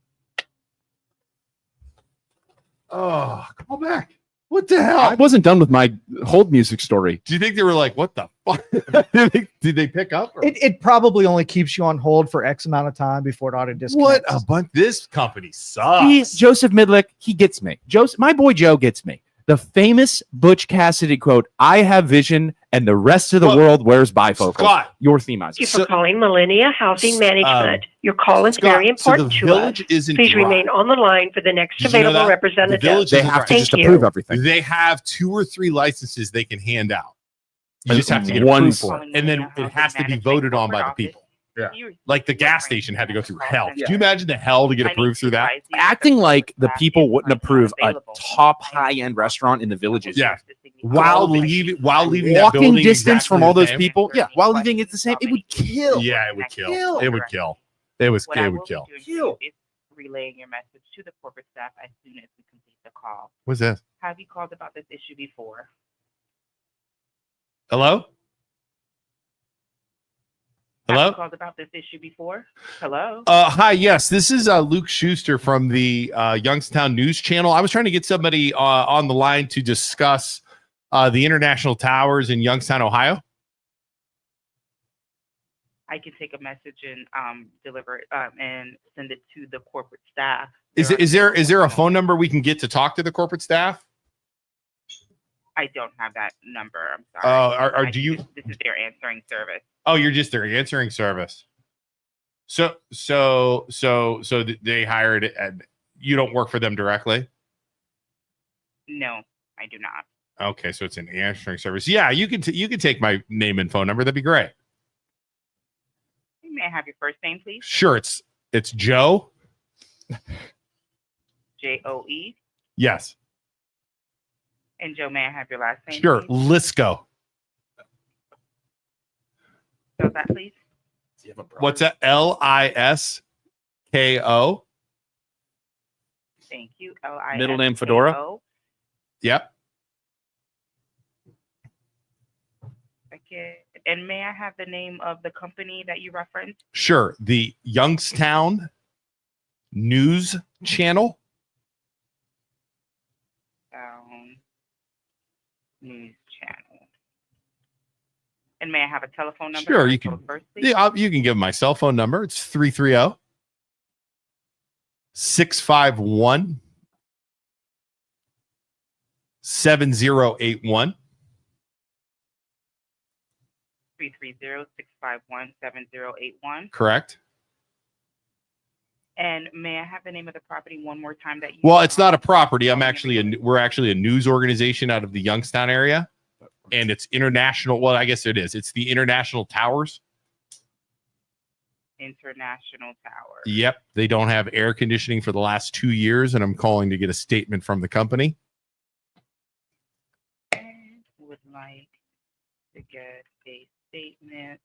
Oh, call back. What the hell? I wasn't done with my hold music story. Do you think they were like, what the fuck? Did they pick up? Or? It probably only keeps you on hold for X amount of time before it auto What disconnects. a bunch. This company sucks. Joseph Midlick, he gets me. My boy Joe gets me. The famous Butch Cassidy quote, "I have vision and the rest of the Well, world wears bifocals." Scott. Your theme, Isaac. Thank you for calling Millennia Housing Management. Your call is Scott, very so important the to village us. isn't Please dry. remain on the line for the next Did you know available that? representative. The village They isn't have to dry. just Thank approve you. everything. They have 2 or 3 licenses they can hand out. You And just have to get one approved for it. And then it has to be voted on by the people. Yeah. Like the gas station had to go through hell. Yeah. Do you imagine the hell to get approved through that? Acting like the people wouldn't approve a top high-end restaurant in the villages. Yeah. While leaving that Walking building distance exactly from all the those same. people. Yeah, while leaving it the same, it would kill. Yeah, it would kill. Kill. It would kill. It would kill. Kill. Is relaying your message to the corporate staff as soon as we complete the call. What's that? Have you called about this issue before? Hello? Have Hello? you called about this issue before? Hello? Hi, yes. This is Luke Schuster from the Youngstown News Channel. I was trying to get somebody on the line to discuss the international towers in Youngstown, Ohio. I can take a message and deliver it and send it to the corporate staff. Is there a phone number we can get to talk to the corporate staff? I don't have that number. I'm sorry. Do you? This is their answering service. Oh, you're just their answering service. So they hired and you don't work for them directly? No, I do not. Okay, so it's an answering service. Yeah, you can take my name and phone number. That'd be great. May I have your first name, please? Sure, it's Joe. Joe. Yes. And Joe, may I have your last name? Sure, Please? Lisco. Spell that, please. What's that? Lisko. Thank you. Lisko. Middle name Fedora? Yep. Okay. And may I have the name of the company that you referenced? Sure. The Youngstown News Channel. News channel. And may I have a telephone number? Sure, and you code can. first, please? Yeah, you can give my cell phone number. It's 330 651 7081. 330-651-7081. Correct. And may I have the name of the property one more time that you? Well, it's not a property. We're actually a news organization out of the Youngstown area, and it's international. Well, I guess it is. It's the International Towers. International Tower. Yep. They don't have air conditioning for the last 2 years, and I'm calling to get a statement from the company. And would like to get a statement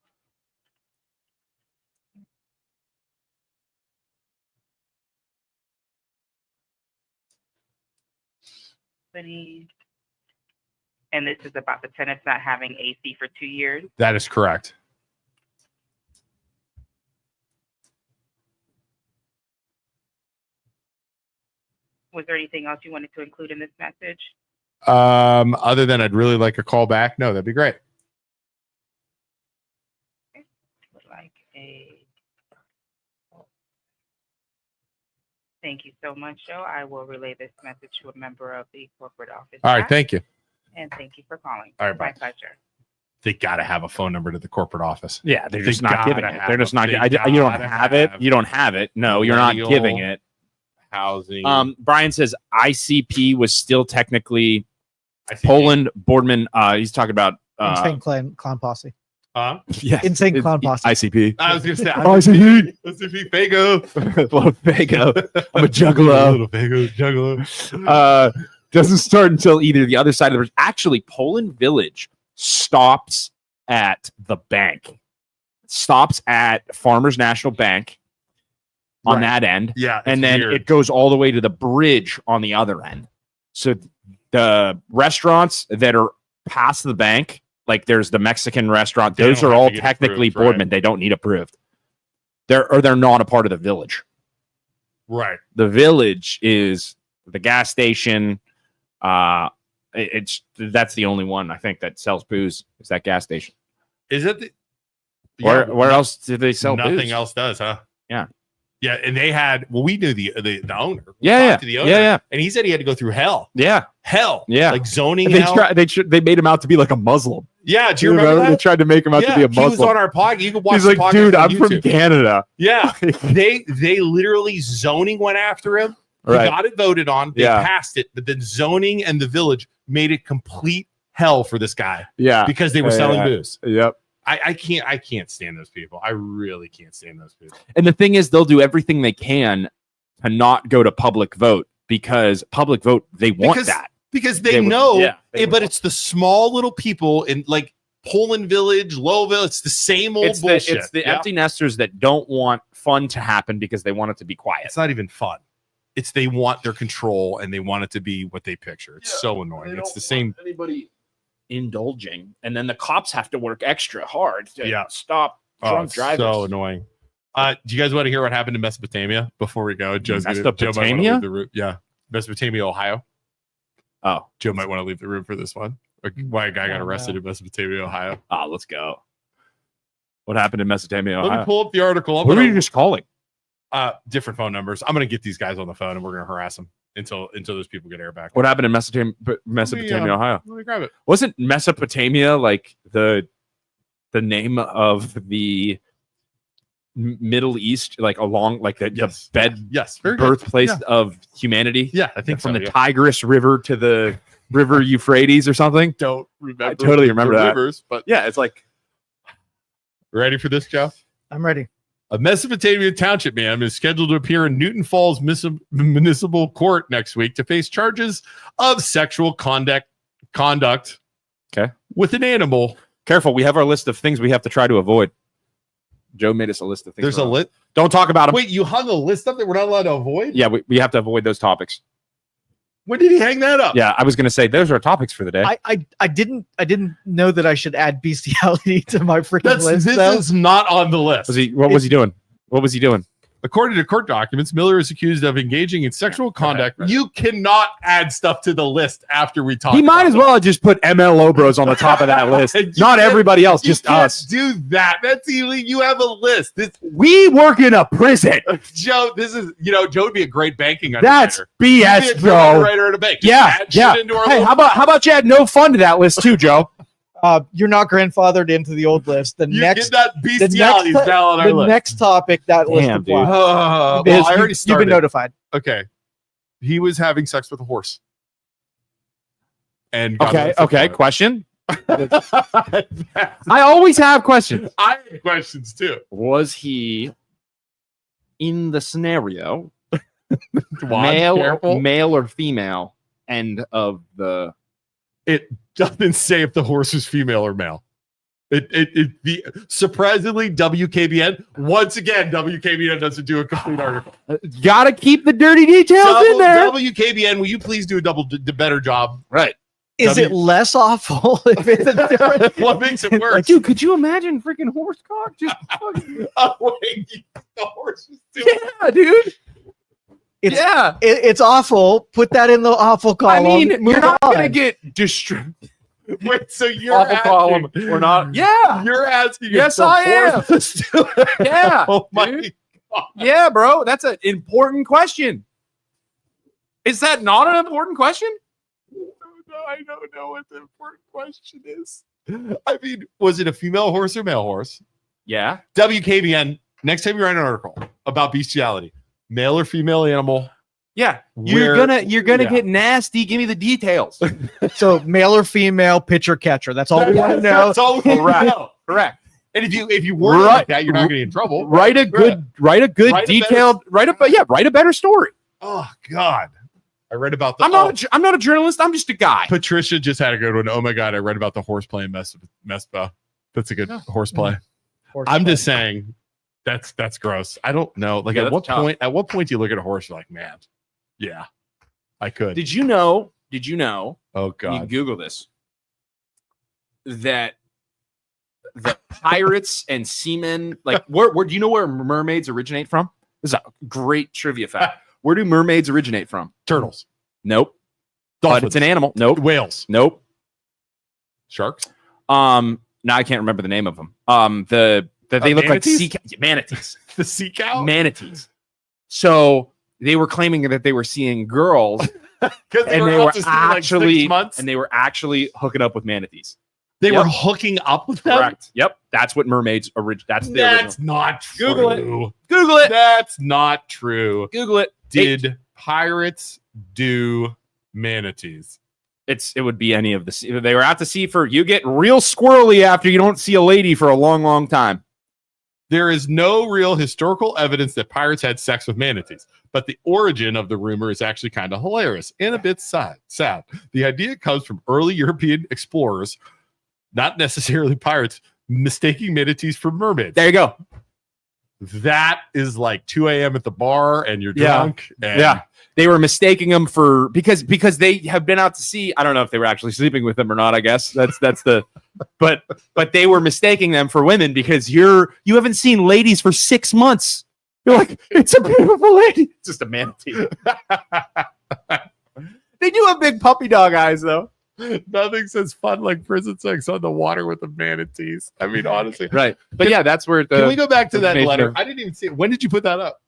company. And this is about the tenants not having AC for 2 years. That is correct. Was there anything else you wanted to include in this message? Other than I'd really like a call back. No, that'd be great. Would like a. Thank you so much, Joe. I will relay this message to a member of the corporate office. All right, staff, thank you. and thank you for calling. All right, My bye. pleasure. They got to have a phone number to the corporate office. Yeah, they're They just not giving gotta it. have They're just a- not. they You don't gotta have it. have You don't have it. No, you're not millennial giving it. Housing. Brian says ICP was still technically ICP. Poland Boardman. He's talking about Insane clown posse. Huh? yeah, Insane clown posse. ICP. I was going to say ICP. ICP Fago. Little Fago. I'm a juggalo. Little Fago juggalo. Doesn't start until either the other side of the bridge. Actually, Poland Village stops at the bank. Stops at Farmers National Bank on Right. that end. Yeah. it's And then weird. it goes all the way to the bridge on the other end. So the restaurants that are past the bank, like there's the Mexican restaurant, They those don't are have all to get technically approved, right. Boardman. They don't need approved. They're not a part of the village. Right. The village is the gas station. That's the only one I think that sells booze is that gas station. Is it? Where else do they sell Nothing booze? else does, huh? Yeah. Yeah, and they had. Well, we knew the owner. We Yeah, talked to the owner, yeah. and he said he had to go through hell. Yeah, Yeah, like zoning. They hell. they made him out to be like a Muslim. Yeah, do you remember They that? tried to make him out to be a He was Muslim. on our podcast. You can watch. He's the like, podcast dude, on I'm from YouTube. Canada. Yeah, they literally zoning went after him. He Right. got it voted on. They Yeah. passed it, but then zoning and the village made it complete hell for this guy Yeah, because they were Yeah, selling yeah. booze. yep. I can't stand those people. I really can't stand those people. And the thing is, they'll do everything they can to not go to public vote because public vote they want Because- that. Because they, They would- know, yeah, they but would- it's the small little people in like Poland Village, Lowville. It's the same old It's bullshit. the Yeah. empty nesters that don't want fun to happen because they want it to be quiet. It's not even fun. It's they want their control and they want it to be what they picture. It's so annoying. It's the same. Anybody indulging, and then the cops have to work extra hard to Yeah. stop drunk it's drivers. so annoying. Do you guys want to hear what happened in Mesopotamia before we go? Joe might want to Mesopotamia? leave the room. Yeah, Mesopotamia, Ohio. Oh, Joe might want to leave the room for this one. Why a guy got arrested in Mesopotamia, Ohio. let's go. What happened in Mesopotamia, Let me Ohio? pull up the article. I'm What were gonna- you just calling? different phone numbers. I'm gonna get these guys on the phone and we're gonna harass them until those people get air back. What happened in Mesopotamia, Ohio? Let me grab it. Wasn't Mesopotamia like the name of the Middle East, like along like the Yes. bed Yes, very good. birthplace Yeah. of humanity? Yeah, I think From so, the yeah. Tigris River to the River Euphrates or something. Don't remember. I totally remember the that. rivers, but Yeah, it's like ready for this, Jeff? I'm ready. A Mesopotamia township man is scheduled to appear in Newton Falls Municipal Court next week to face charges of sexual conduct. Okay. With an animal. careful. We have our list of things we have to try to avoid. Joe made us a list of things. There's a we're- list. Don't talk about them. Wait, you hung a list up that we're not allowed to avoid? Yeah, we have to avoid those topics. When did he hang that up? Yeah, I was going to say those are topics for the day. I didn't know that I should add bestiality to my freaking list. This though. is not on the list. What was he doing? What was he doing? According to court documents, Miller is accused of engaging in sexual conduct. right. You cannot add stuff to the list after we talk. He might about as it. well have just put MLO bros on the top of that list. You Not can't- everybody else, You just can't us. do that. That's illegal. You have a list. This, We work in a prison. Joe, this is, Joe would be a great banking That's underwriter. He'd be BS, a great Joe. underwriter at a bank. Just Yeah, add yeah. shit into our Hey, little- how about you add no fun to that list too, Joe? You're not grandfathered into the old list. The you next get that bestiality next- now on our the list. next topic that list Damn, dude. applies. Well, Biz, I already you've started. been notified. Okay. He was having sex with a horse. And got Okay, arrested okay. for Question. it. I always have questions. I have questions too. Was he in the scenario Juan, careful. male or female end of the? It doesn't say if the horse is female or male. Surprisingly, WKBN, once again, WKBN doesn't do a complete article. Gotta keep the dirty details in there. WKBN, will you please do a better job? Right. Is it less awful if it's a different? What makes it worse? Like, dude, could you imagine freaking horse cock? Just fucking... Oh, wait, the horse is doing Yeah, dude. It's awful. Put that in the awful column. I mean, Move you're not on. gonna get destroyed. Wait, so you're Awful asking, column. We're not. Yeah. You're asking. Yes, if the I am. horse is doing it. Yeah. Oh my dude. God. Yeah, bro. That's an important question. Is that not an important question? No, I don't know what the important question is. I mean, was it a female horse or male horse? Yeah. WKBN, next time you write an article about bestiality, male or female animal. Yeah. You're gonna get nasty. Give me the details. So male or female, pitcher catcher. That's all we want to know. That's all we want to Correct. know. Correct. And if you word it like that, you're not getting in trouble. Write a good Write a detailed. Write a better story. Oh God. I read about the. I'm not a journalist. I'm just a guy. Patricia just had a good one. Oh my God. I read about the horse playing Mespa. That's a good horse play. I'm just saying that's gross. I don't know. Like Yeah, at what that's tough. point do you look at a horse and you're like, man, yeah, I could. Did you know? Oh You can God. Google this. That the pirates and seamen, like where do you know where mermaids originate from? This is a great trivia fact. Where do mermaids originate from? Turtles. Nope. Dolphins. But it's an animal. Nope. Whales. Nope. Sharks. No, I can't remember the name of them. They look manatees? like manatees. The sea cow. Manatees. So they were claiming that they were seeing girls, Because and they were out to sea in like 6 actually months. and they were actually hooking up with manatees. They Yep. were hooking up with them. Correct. Yep. That's what mermaids That's the That's original. not true. Google it. Google it. That's not true. Google it. Did pirates do manatees? It would be any of the sea. They were out to sea for you get real squirrely after you don't see a lady for a long, long time. There is no real historical evidence that pirates had sex with manatees, but the origin of the rumor is actually kind of hilarious and a bit sad. The idea comes from early European explorers, not necessarily pirates, mistaking manatees for mermaids. There you go. That is like 2 a.m. at the bar and you're Yeah. drunk. And Yeah. They were mistaking them for because they have been out to sea. I don't know if they were actually sleeping with them or not. I guess that's the but they were mistaking them for women because you haven't seen ladies for 6 months. You're like, it's a beautiful lady. It's just a manatee. They do have big puppy dog eyes though. Nothing says fun like prison sex on the water with the manatees. I mean, honestly. Right. But yeah, that's where Can we go back to that information letter? of- I didn't even see it. When did you put that up?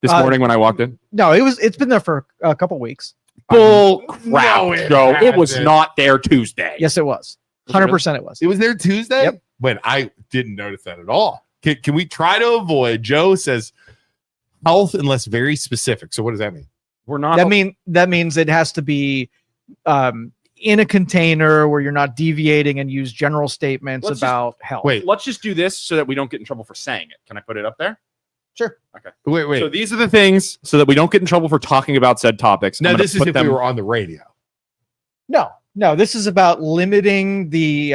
this morning when I walked in. No, it's been there for a couple weeks. Bull crap, No, it Joe. It was hasn't. not there Tuesday. Yes, it was. 100% it was. It was there Tuesday? Yep. When I didn't notice that at all. Can we try to avoid? Joe says health unless very specific. So what does that mean? We're not. That means it has to be in a container where you're not deviating and use general statements Let's about health. Wait. Let's just do this so that we don't get in trouble for saying it. Can I put it up there? Sure. Okay. Wait. So these are the things so that we don't get in trouble for talking about said topics. Now I'm gonna this is put if them- we were on the radio. No, this is about limiting the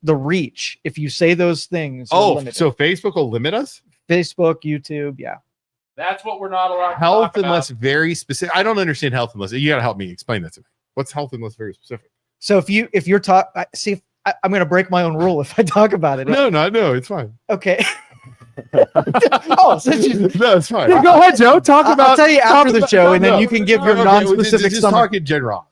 reach. If you say those things, you're Oh, limited. so Facebook will limit us? Facebook, YouTube, yeah. That's what we're not allowed. To Health talk about. unless very specific. I don't understand health unless you gotta help me explain that to me. What's health unless very specific? So if you're I'm going to break my own rule if I talk about it. No, it's fine. Okay. Oh, since you, No, it's fine. Yeah, go ahead, Joe. Talk about. I'll tell you after the about- show, and then No, you can give your Okay, non-specific just summary. talk in general.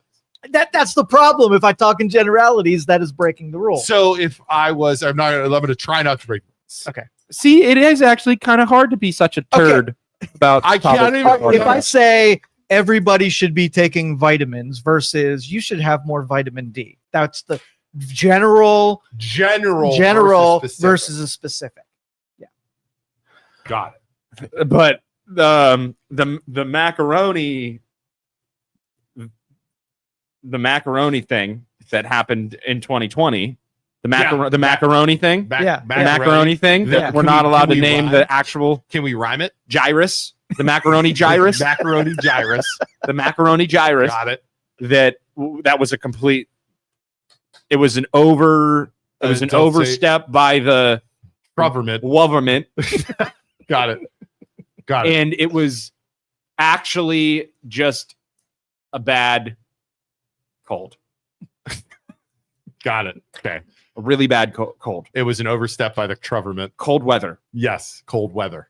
That's the problem. If I talk in generalities, that is breaking the rule. So if I'm going to try not to break this. Okay. See, it is actually kind of hard to be such a turd about. I can't topics. even- If I say everybody should be taking vitamins versus you should have more vitamin D, that's the general General versus a specific. Got it. But the macaroni thing that happened in 2020, the macaroni thing, Yeah. the macaroni thing that Yeah. we're Can not we- allowed can to we name rhyme? the actual Can we rhyme it? gyrus, the macaroni gyrus, Macaroni gyrus. the macaroni gyrus. Got it. That was a complete. It was an over It was an Don't say- overstep by the Government. government, Got it. Got it. and it was actually just a bad cold, Got it. Okay. a really bad cold, It was an overstep by the government. cold weather. Yes. Cold weather.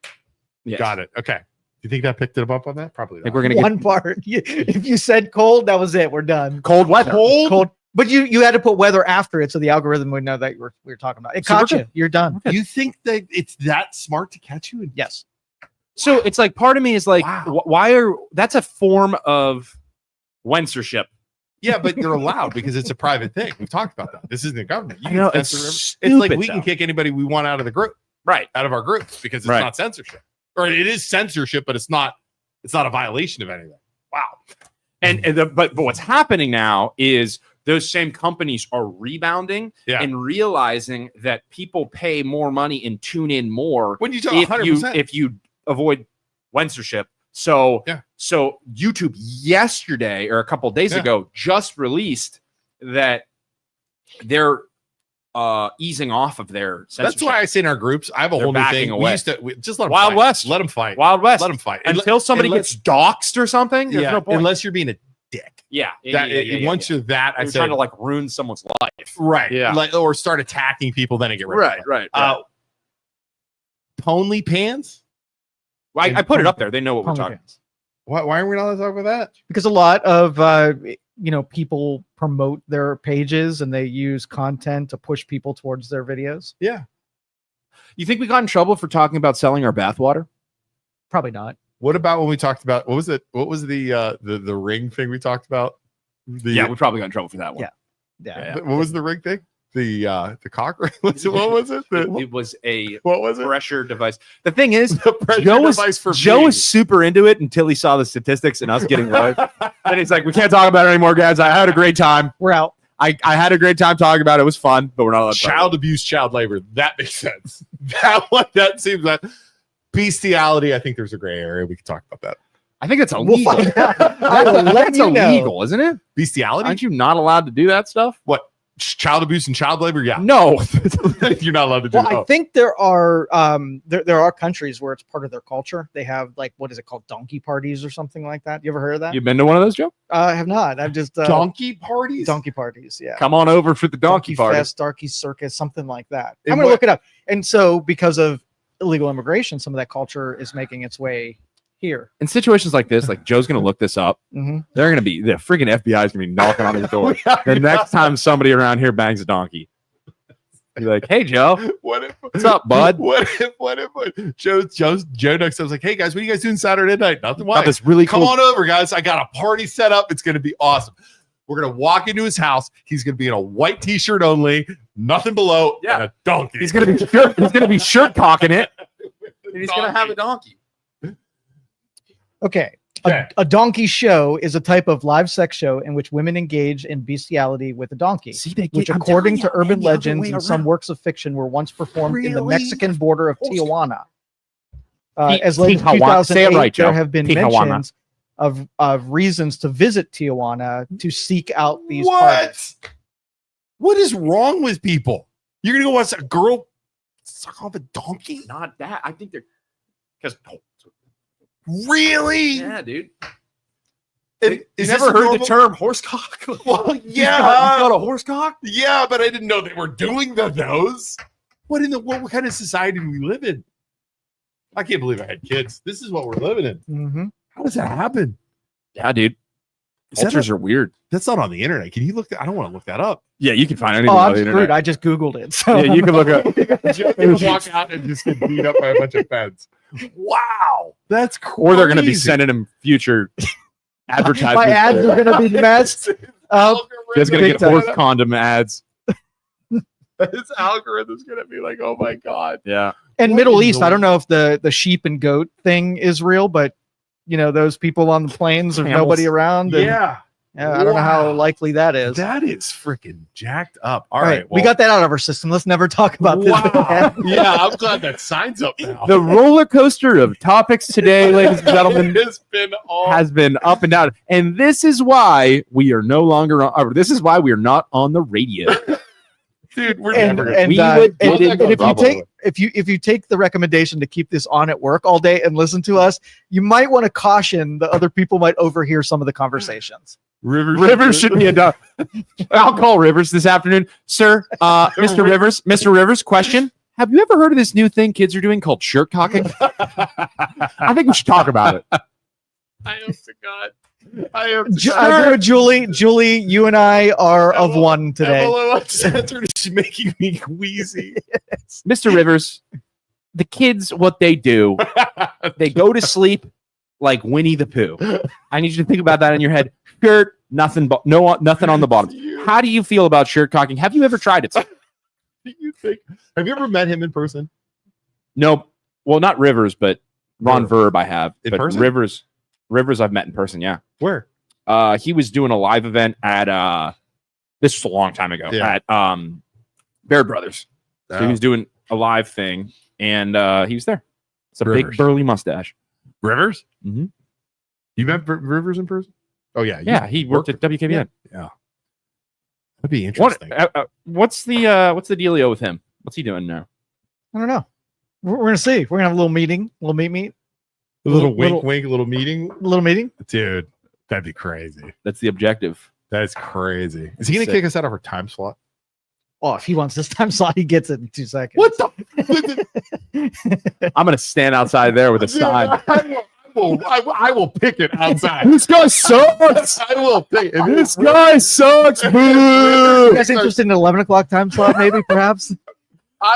Yes. Got it. Okay. Do you think that picked it up on that? Probably I think not. we're gonna get One part. If you said cold, that was it. We're done. cold weather. Cold. But you had to put weather after it, so the algorithm would know that we were talking about it. So we're Caught you. good. You're done. You think that it's that smart to catch you? Yes. So it's like part of me is like, Wow. why are that's a form of censorship? Yeah, but you're allowed because it's a private thing. We've talked about that. This isn't the government. You I know, can it's censor it's like stupid, we can though. kick anybody we want out of the group, Right. out of our groups, because it's Right. not censorship. Or it is censorship, but it's not a violation of anything. Wow. But what's happening now is those same companies are rebounding Yeah. and realizing that people pay more money and tune in more When you talk if 100%. if you avoid censorship. So Yeah. so YouTube yesterday or a couple days Yeah. ago just released that they're easing off of their censorship. That's why I say in our groups, I have a They're whole new backing thing. away. We used to just let them Wild fight. West. Let them fight. Wild West. Let them fight. Until somebody unless- gets doxxed or something, there's yeah, no point. unless you're being a dick. yeah, Once you're that, I you're say trying to like ruin someone's life. right, Yeah. like, or start attacking people, then I get rid of it. right. Ponley pans. Well, I put it up there. They know what we're Pony talking. pants. Why are we not allowed to talk about that? Because a lot of people promote their pages and they use content to push people towards their videos. Yeah. You think we got in trouble for talking about selling our bathwater? Probably not. What about when we talked about what was it? What was the ring thing we talked about? Yeah, we probably got in trouble for that one. Yeah. Yeah. What was the ring thing? The cock ring? What was it? It was a What was it? pressure device. The thing is, The pressure Joe device for Joe me. was super into it until he saw the statistics and us getting live. And he's like, "We can't talk about it anymore, guys. I had a great time. We're out. I had a great time talking about it. It was fun, but we're not allowed to talk about Child abuse, child labor. That makes sense. That seems that bestiality. I think there's a gray area. We can talk about that. it. I think it's We'll illegal. find out. I will let That's you know. illegal, isn't it? Bestiality? Aren't you not allowed to do that stuff? What? Child abuse and child labor? Yeah. No. You're not allowed to do Well, that. I think there are there are countries where it's part of their culture. They have like what is it called, donkey parties or something like that. You ever heard of that? You been to one of those, Joe? I have not. I've just donkey parties? donkey parties. Yeah. Come on over for the donkey party. Fest, Donkey Circus, something like that. And I'm gonna what- look it up. And so, because of illegal immigration, some of that culture is making its way here. In situations like this, like Joe's gonna look this up. Mm-hmm. They're gonna be the freaking FBI is gonna be knocking on his door. The next time somebody around here bangs a donkey, be like, "Hey, Joe, What if? what's up, bud? What if Joe next time was like, hey guys, what are you guys doing Saturday night? Nothing. Why? Got this really Come cool." on over, guys. I got a party set up. It's gonna be awesome. We're gonna walk into his house. He's gonna be in a white t-shirt only, nothing below, Yeah. and a donkey. He's gonna be shirt cocking it, and he's gonna have a donkey. Okay. Okay. A donkey show is a type of live sex show in which women engage in bestiality with a donkey, See, they which, I'm according telling to you, urban man, the other legends way and some around. works of fiction, were once performed in the Really? Mexican border of Tijuana. Ti- As late as Tijuana. Say it 2008, right, Joe. there have been Tijuana. mentions of reasons to visit Tijuana to seek out these what? parties. What is wrong with people? You're gonna go watch a girl suck off a donkey? Not that. I think they're because Really? yeah, dude. Is You this never a heard normal- the term horsecock? Well, You got a horsecock? Yeah, but I didn't know they were doing those. What kind of society do we live in? I can't believe I had kids. This is what we're living in. Mm-hmm. How does that happen? Yeah, dude. Is that Cultures are weird. That's not on the internet. Can you look? I don't want to look that up. Yeah, you can find anything Oh, on I'm the screwed. internet. I just Googled it. So Yeah, you can look up. Joe's gonna walk out and just get beat up by a bunch of feds. Wow, that's crazy. Or they're going to be sending him future advertisements. my ads are going to be messed up. Just going to big get horse time. condom ads. This algorithm's gonna be like, oh my god. Yeah. And What Middle in East, the I don't know if the sheep and goat thing is real, but you know, those people on the plains with Camels. nobody around. And, Yeah, I don't know how Wow. likely that is. that is freaking jacked up. All right, we got that out of our system. Let's never talk about this. Wow. again. Yeah, I'm glad that sign's up now. The roller coaster of topics today, ladies and gentlemen, It has been all has been up and down. And this is why we are no longer on, or this is why we are not on the radio. Dude, we're And, never and, we uh, would and- get and in if you trouble. take if you take the recommendation to keep this on at work all day and listen to us, you might want to caution that other people might overhear some of the conversations. Rivers should be a dog. I'll call Rivers this afternoon, sir. Mr. Rivers, question: have you ever heard of this new thing kids are doing called shirt cocking? I think we should talk about it. I hope to God. I hope I know, Julie, you and I are of one today. MLO Uncensored is making me queasy. Mr. Rivers, the kids, what they do, they go to sleep like Winnie the Pooh. I need you to think about that in your head. Shirt, nothing on the bottom. How do you feel about shirt cocking? Have you ever tried it? Do you think? Have you ever met him in person? No. Well, not Rivers, but Ron Verb I have. In but person? Rivers I've met in person, yeah. Where? He was doing a live event at this was a long time ago Yeah. at Bear Brothers. So he Oh. was doing a live thing and he was there. It's a Rivers. big burly mustache. Rivers? Mhm. You met Rivers in person? Oh yeah. you Yeah, he worked at WKBN. Yeah. That'd be What, interesting. what's the dealio with him? What's he doing now? I don't know. We're gonna see. We're gonna have a little meeting, a little meeting, A little little- wink, little meeting. Dude, that'd be crazy. That's the objective. That is crazy. Is he gonna Sick. kick us out of our time slot? Oh, if he wants this time slot, he gets it in 2 seconds. What the? I'm gonna stand outside there with a sign. I will pick it outside. This guy sucks. I will pick it. This guy sucks. You Boo. guys interested in an 11 o'clock time slot, maybe, perhaps?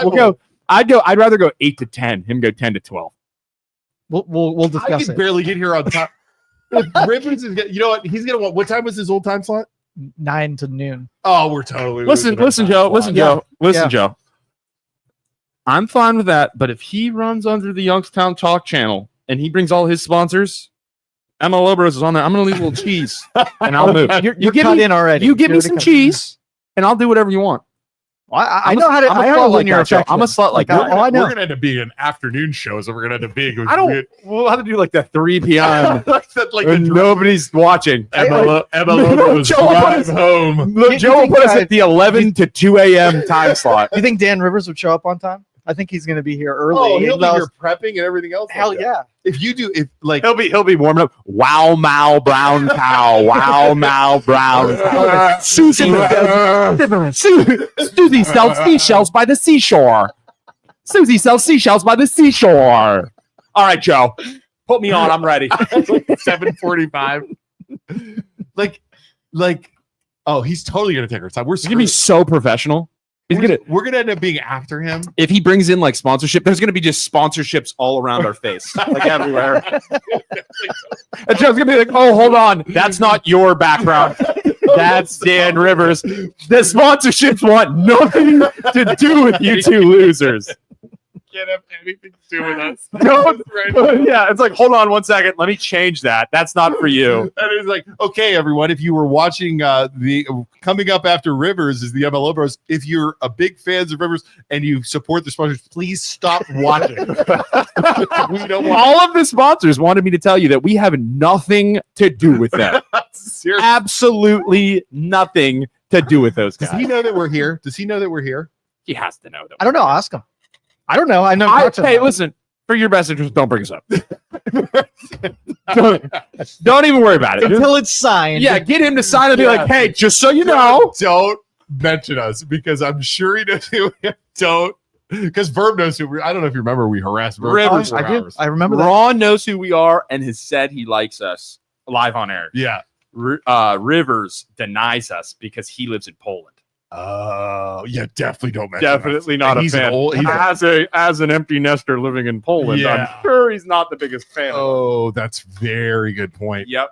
We'll go. I'd rather go 8 to 10. Him go 10 to 12. We'll I discuss can it. barely get here on time. If Rivers is, you know what? He's gonna want. What time was his old time slot? 9 to noon. Oh, we're totally Listen, losing our time slot. Yeah. Joe. I'm fine with that, but if he runs under the Youngstown Talk channel and he brings all his sponsors, MLO Bros is on there. I'm gonna leave a little cheese and I'll move. You're give cut me, in already. you give You're me already some cut- cheese and I'll do whatever you want. Well, I I'm know a- how to. I'm a I know slut how to like win your that, Joe. affection. I'm a slut like I that. know. We're gonna end up being an afternoon show, so we're gonna end up being. We'll have to do like the 3 p.m. like when nobody's watching. MLO goes Joe, drive home. Joe will put us think, at the 11 to 2 a.m. time slot. Do you think Dan Rivers would show up on time? I think he's going to be here early. Oh, he'll be Well, here prepping and everything else. Hell like that. yeah. If you do, if like He'll be warming up. Wow, Mao, brown cow. Wow, Mao, brown cow. Susie sells seashells by the seashore. Susie sells seashells by the seashore. All right, Joe, put me on. I'm ready. 7:45. like, oh, he's totally gonna take our time. He's gonna be so professional. We're gonna end up being after him. If he brings in like sponsorship, there's gonna be just sponsorships all around our face, like everywhere. And Joe's gonna be like, "Oh, hold on, that's not your background. That's Dan Rivers. The sponsorships want nothing to do with you two losers. Can't have anything to do with us. Don't. Yeah, it's like, hold on 1 second. Let me change that. That's not for you. And it's like, okay, everyone, if you were watching the coming up after Rivers is the MLO Bros. If you're a big fans of Rivers and you support the sponsors, please stop watching. We don't want All of the sponsors wanted me to tell you that we have nothing to do with that. seriously. Absolutely nothing to do with those Does guys. he know that we're here? Does he know that we're here? He has to know that. I don't know. Ask him. I don't know. I know. Hey, listen. For your best interest, don't bring us up. don't even worry about it. Until it's signed. Yeah, get him to sign and be Yeah. like, hey, just so you know. Don't mention us because I'm sure he knows who we are. Don't. Because Verb knows who we are. I don't know if you remember we harassed Verb. Rivers. for I did. hours. I remember that. Ron knows who we are and has said he likes us live on air. Yeah. Rivers denies us because he lives in Poland. Oh, yeah, definitely don't mention us. Definitely not And a he's fan. An old, he's as an empty nester living in Poland, Yeah. I'm sure he's not the biggest fan. oh, that's very good point. Yep.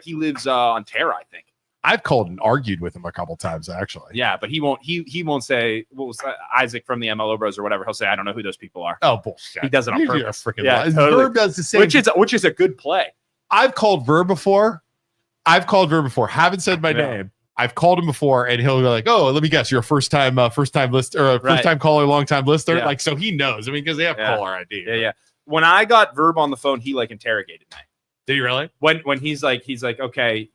He lives on Terra, I think. I've called and argued with him a couple times, actually. Yeah, but he won't. He won't say what was Isaac from the MLO Bros or whatever. He'll say, I don't know who those people are. Oh, bullshit. He does it on You're purpose. a freaking Yeah, lie. totally. Verb does the same. Which is a good play. I've called Verb before. Haven't said my Yeah. name. I've called him before, and he'll go like, "Oh, let me guess, you're a first time list or a first time caller, long time lister." Yeah. Like, so he knows. I mean, because they have Yeah. caller ID. Yeah. When I got Verb on the phone, he like interrogated me. Did he really? When he's like, okay,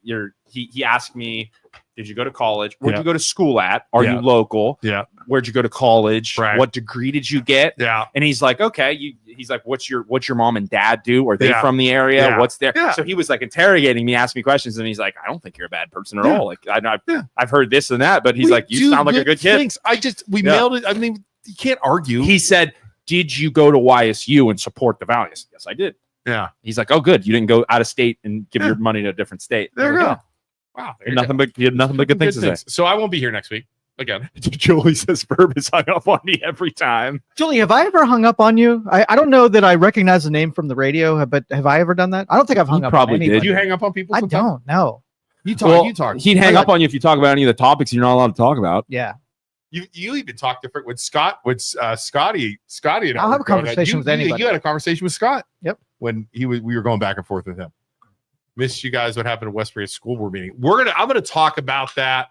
he asked me, Did you go to college? Where'd Yeah. you go to school at? Are Yeah. you local? Yeah. Where'd you go to college? Right. What degree did you get? Yeah. And he's like, okay. He's like, what's your mom and dad do? Are they Yeah. from the area? Yeah. What's there? Yeah. So he was like interrogating me, asking me questions, and he's like, I don't think you're a bad person at Yeah. all. Like I've heard this and that, but he's like, you do sound like a good kid. things. We Yeah. mailed it. I mean, you can't argue. He said, did you go to YSU and support the values? Yes, I did. Yeah. He's like, oh, good. You didn't go out of state and give your money to a different state. There you I'm go. like, Wow. yeah. You had nothing but good things to say. So I won't be here next week again. Julie says Verb is hung up on me every time. Julie, have I ever hung up on you? I don't know that I recognize the name from the radio, but have I ever done that? I don't think I've hung You up probably on did. anybody. Do you hang up on people? I sometimes? don't know. You talk. Well, you talk. He'd hang up on you if you talk about any of the topics you're not allowed to talk about. Yeah. You even talked different with Scott. With Scotty. And I'll have a conversation with anybody. You had a conversation with Scott. Yep. When we were going back and forth with him. Missed you guys. What happened at West Branch School Board meeting? I'm gonna talk about that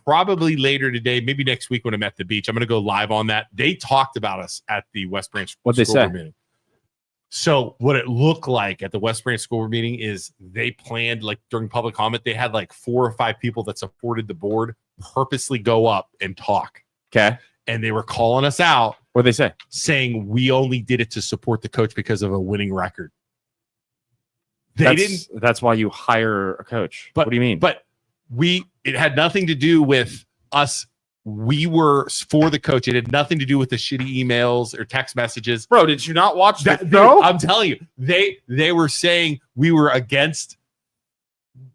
probably later today, maybe next week when I'm at the beach. I'm gonna go live on that. They talked about us at the West Branch What'd they School say? Board meeting. So what it looked like at the West Branch School Board meeting is they planned, like during public comment, they had like 4 or 5 people that supported the board purposely go up and talk. Okay. And they were calling us out, What'd they say? saying we only did it to support the coach because of a winning record. They didn't. That's why you hire a coach. But What do you mean? But it had nothing to do with us. We were for the coach. It had nothing to do with the shitty emails or text messages. Bro, did you not watch That, the dude, show? I'm telling you, they were saying we were against.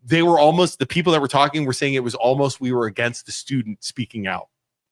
They were almost, the people that were talking were saying it was almost we were against the student speaking out.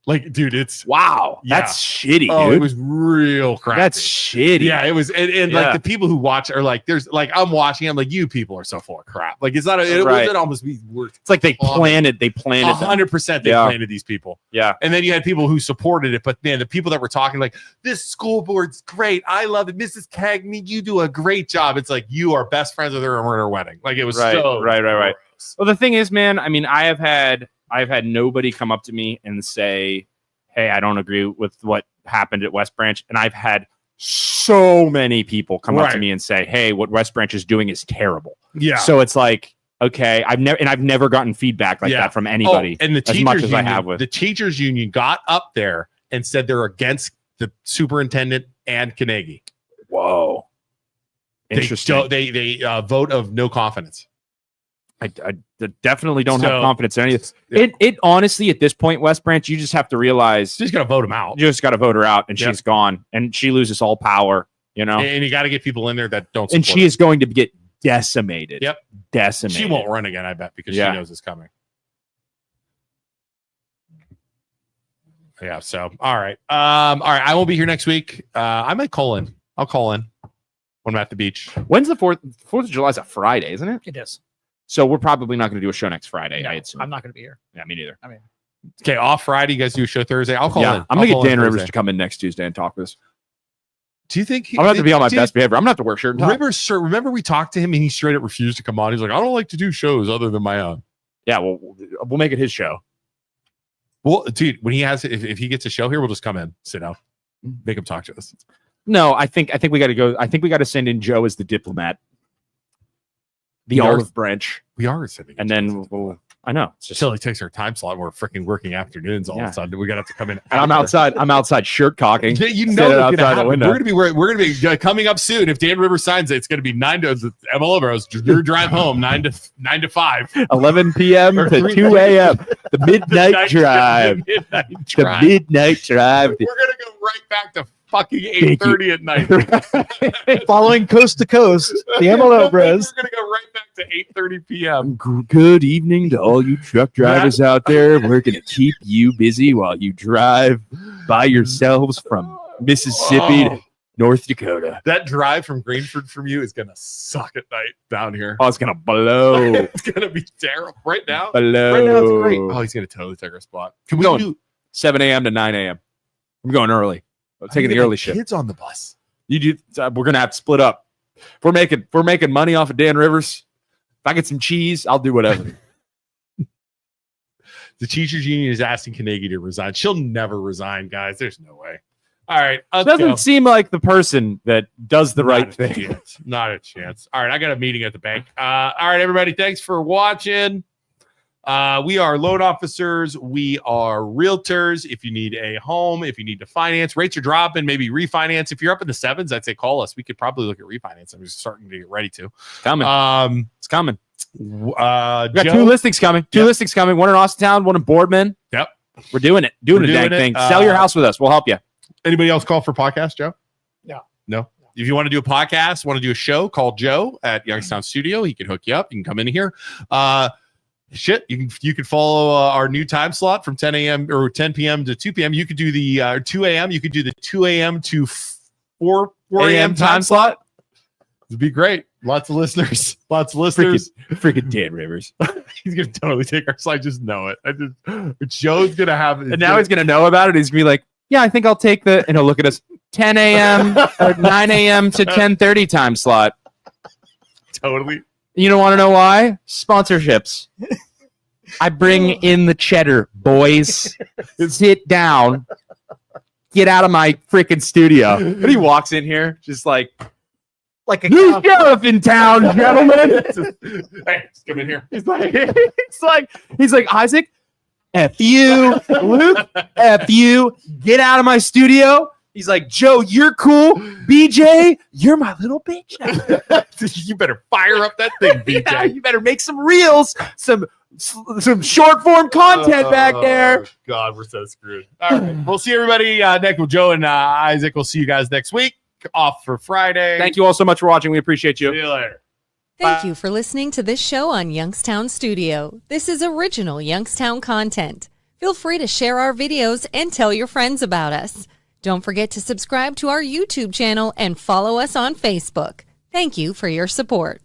Like, dude, it's Wow, Yeah. that's shitty, oh, dude. it was real crap. That's shitty. Yeah, it was, and Yeah. like the people who watch are like, there's like I'm watching, I'm like, you people are so full of crap. Like it's not, it Right. wasn't almost be worth. It's like they Oh, planted them. 100% they Yeah. planted these people. Yeah. And then you had people who supported it, but man, the people that were talking like, this school board's great. I love it. Mrs. Cagney, you do a great job. It's like you are best friends with her and we're at her wedding. Like it was Right, so right. gross. Well, the thing is, man, I mean, I've had nobody come up to me and say, hey, I don't agree with what happened at West Branch. And I've had so many people come up to Right. me and say, hey, what West Branch is doing is terrible. Yeah. So it's like, okay, I've never gotten feedback like Yeah. that from anybody. And the as teachers much as I union, have with the teachers union got up there and said they're against the superintendent and Carnegie. Whoa. Interesting. They vote of no confidence. I definitely don't have So- confidence in any of this. Yeah. It honestly, at this point, West Branch, you just have to realize Just gotta vote them out. you just got to vote her out and Yep. she's gone and she loses all power, you know? And you got to get people in there that don't. And support she her. is going to get decimated. Yep. Decimated. She won't run again, I bet, because Yeah. she knows it's coming. Yeah. So, all right. All right. I won't be here next week. I might call in. I'll call in when I'm at the beach. When's the 4th? 4th of July is a Friday, isn't it? It is. So we're probably not going to do a show next Friday, No, I assume. I'm not going to be here. Yeah, me neither. Okay. Off Friday. You guys do a show Thursday. I'll call in. I'm going to I'll get call in Dan Rivers Thursday. to come in next Tuesday and talk with us. Do you think I'm going to have to be on my dude, best behavior. I'm going to have to wear shirt and tie. Rivers, sir, remember we talked to him and he straight up refused to come on. He's like, I don't like to do shows other than my own. Yeah, well, we'll make it his show. Well, dude, when he has, if he gets a show here, we'll just come in, sit down, make him talk to us. No, I think we got to go. I think we got to send in Joe as the diplomat, the We are- olive branch, We are sitting, and then I know it's just. until he takes our time slot. We're freaking working afternoons all Yeah. of a sudden. We got to have to come in. And I'm outside. I'm outside shirt cocking. Yeah, you standing know, it's outside gonna the happen. window. We're gonna be coming up soon. If Dan Rivers signs it, it's gonna be 9 to the MLO Bros. Your drive home 9 to 5. 11 p.m. Or to 3 2 a.m. The midnight drive. The midnight The drive. midnight drive. We're gonna go right back to fucking 8:30 at night. Following coast to coast, the MLO Bros. We're gonna go right back to 8:30 p.m. Good evening to all you truck drivers out there. We're going to keep you busy while you drive by yourselves from Mississippi to North Dakota. That drive from Greenford from you is gonna suck at night down here. Oh, it's going to blow. It's gonna be terrible. Right now, Blow. right now it's great. Oh, he's gonna totally take our spot. Can we Going. do 7 a.m. to 9 a.m. I'm going early. I'm taking the early shift. Kids on the bus. You do. We're gonna have to split up. If we're making money off of Dan Rivers. If I get some cheese, I'll do whatever. The teachers union is asking Carnegie to resign. She'll never resign, guys. There's no way. All right, let's Doesn't go. seem like the person that does the right Not a thing. chance. Not a chance. All right, I got a meeting at the bank. All right, everybody. Thanks for watching. We are loan officers. We are realtors. If you need a home, if you need to finance, rates are dropping, maybe refinance. If you're up in the 7s, I'd say call us. We could probably look at refinance. I'm just starting to get ready to. Coming. It's coming. We got 2 listings coming. 2 listings coming. One in Austintown, one in Boardman. Yep. We're doing it. Doing a dang thing. Sell your house with us. We'll help you. Anybody else call for podcast, Joe? No. If you want to do a podcast, want to do a show, call Joe at Youngstown Studio. He can hook you up. You can come in here. You can follow our new time slot from 10 a.m. or 10 p.m. to 2 p.m. You could do the 2 a.m. You could do the 2 a.m. to 4 a.m. time slot. It'd be great. Lots of listeners. Freaking Dan Rivers. He's gonna totally take our slide. Just know it. Joe's gonna have it. And now he's gonna know about it. He's gonna be like, yeah, I think I'll take and he'll look at us 10 a.m. or 9 a.m. to 10:30 time slot. Totally. You don't want to know why? Sponsorships. I bring in the cheddar, boys. Sit down. Get out of my freaking studio. And he walks in here just like a new sheriff in town, gentlemen. Hey, come in here. He's like, Isaac, F you, Luke, F you, get out of my studio. He's like, Joe, you're cool. BJ, you're my little bitch. You better fire up that thing, BJ. Yeah, you better make some reels, some short form content back there. God, we're so screwed. All right. We'll see everybody next with Joe and Isaac. We'll see you guys next week. Off for Friday. Thank you all so much for watching. We appreciate you. See you later. Thank you for listening to this show on Youngstown Studio. This is original Youngstown content. Feel free to share our videos and tell your friends about us. Don't forget to subscribe to our YouTube channel and follow us on Facebook. Thank you for your support.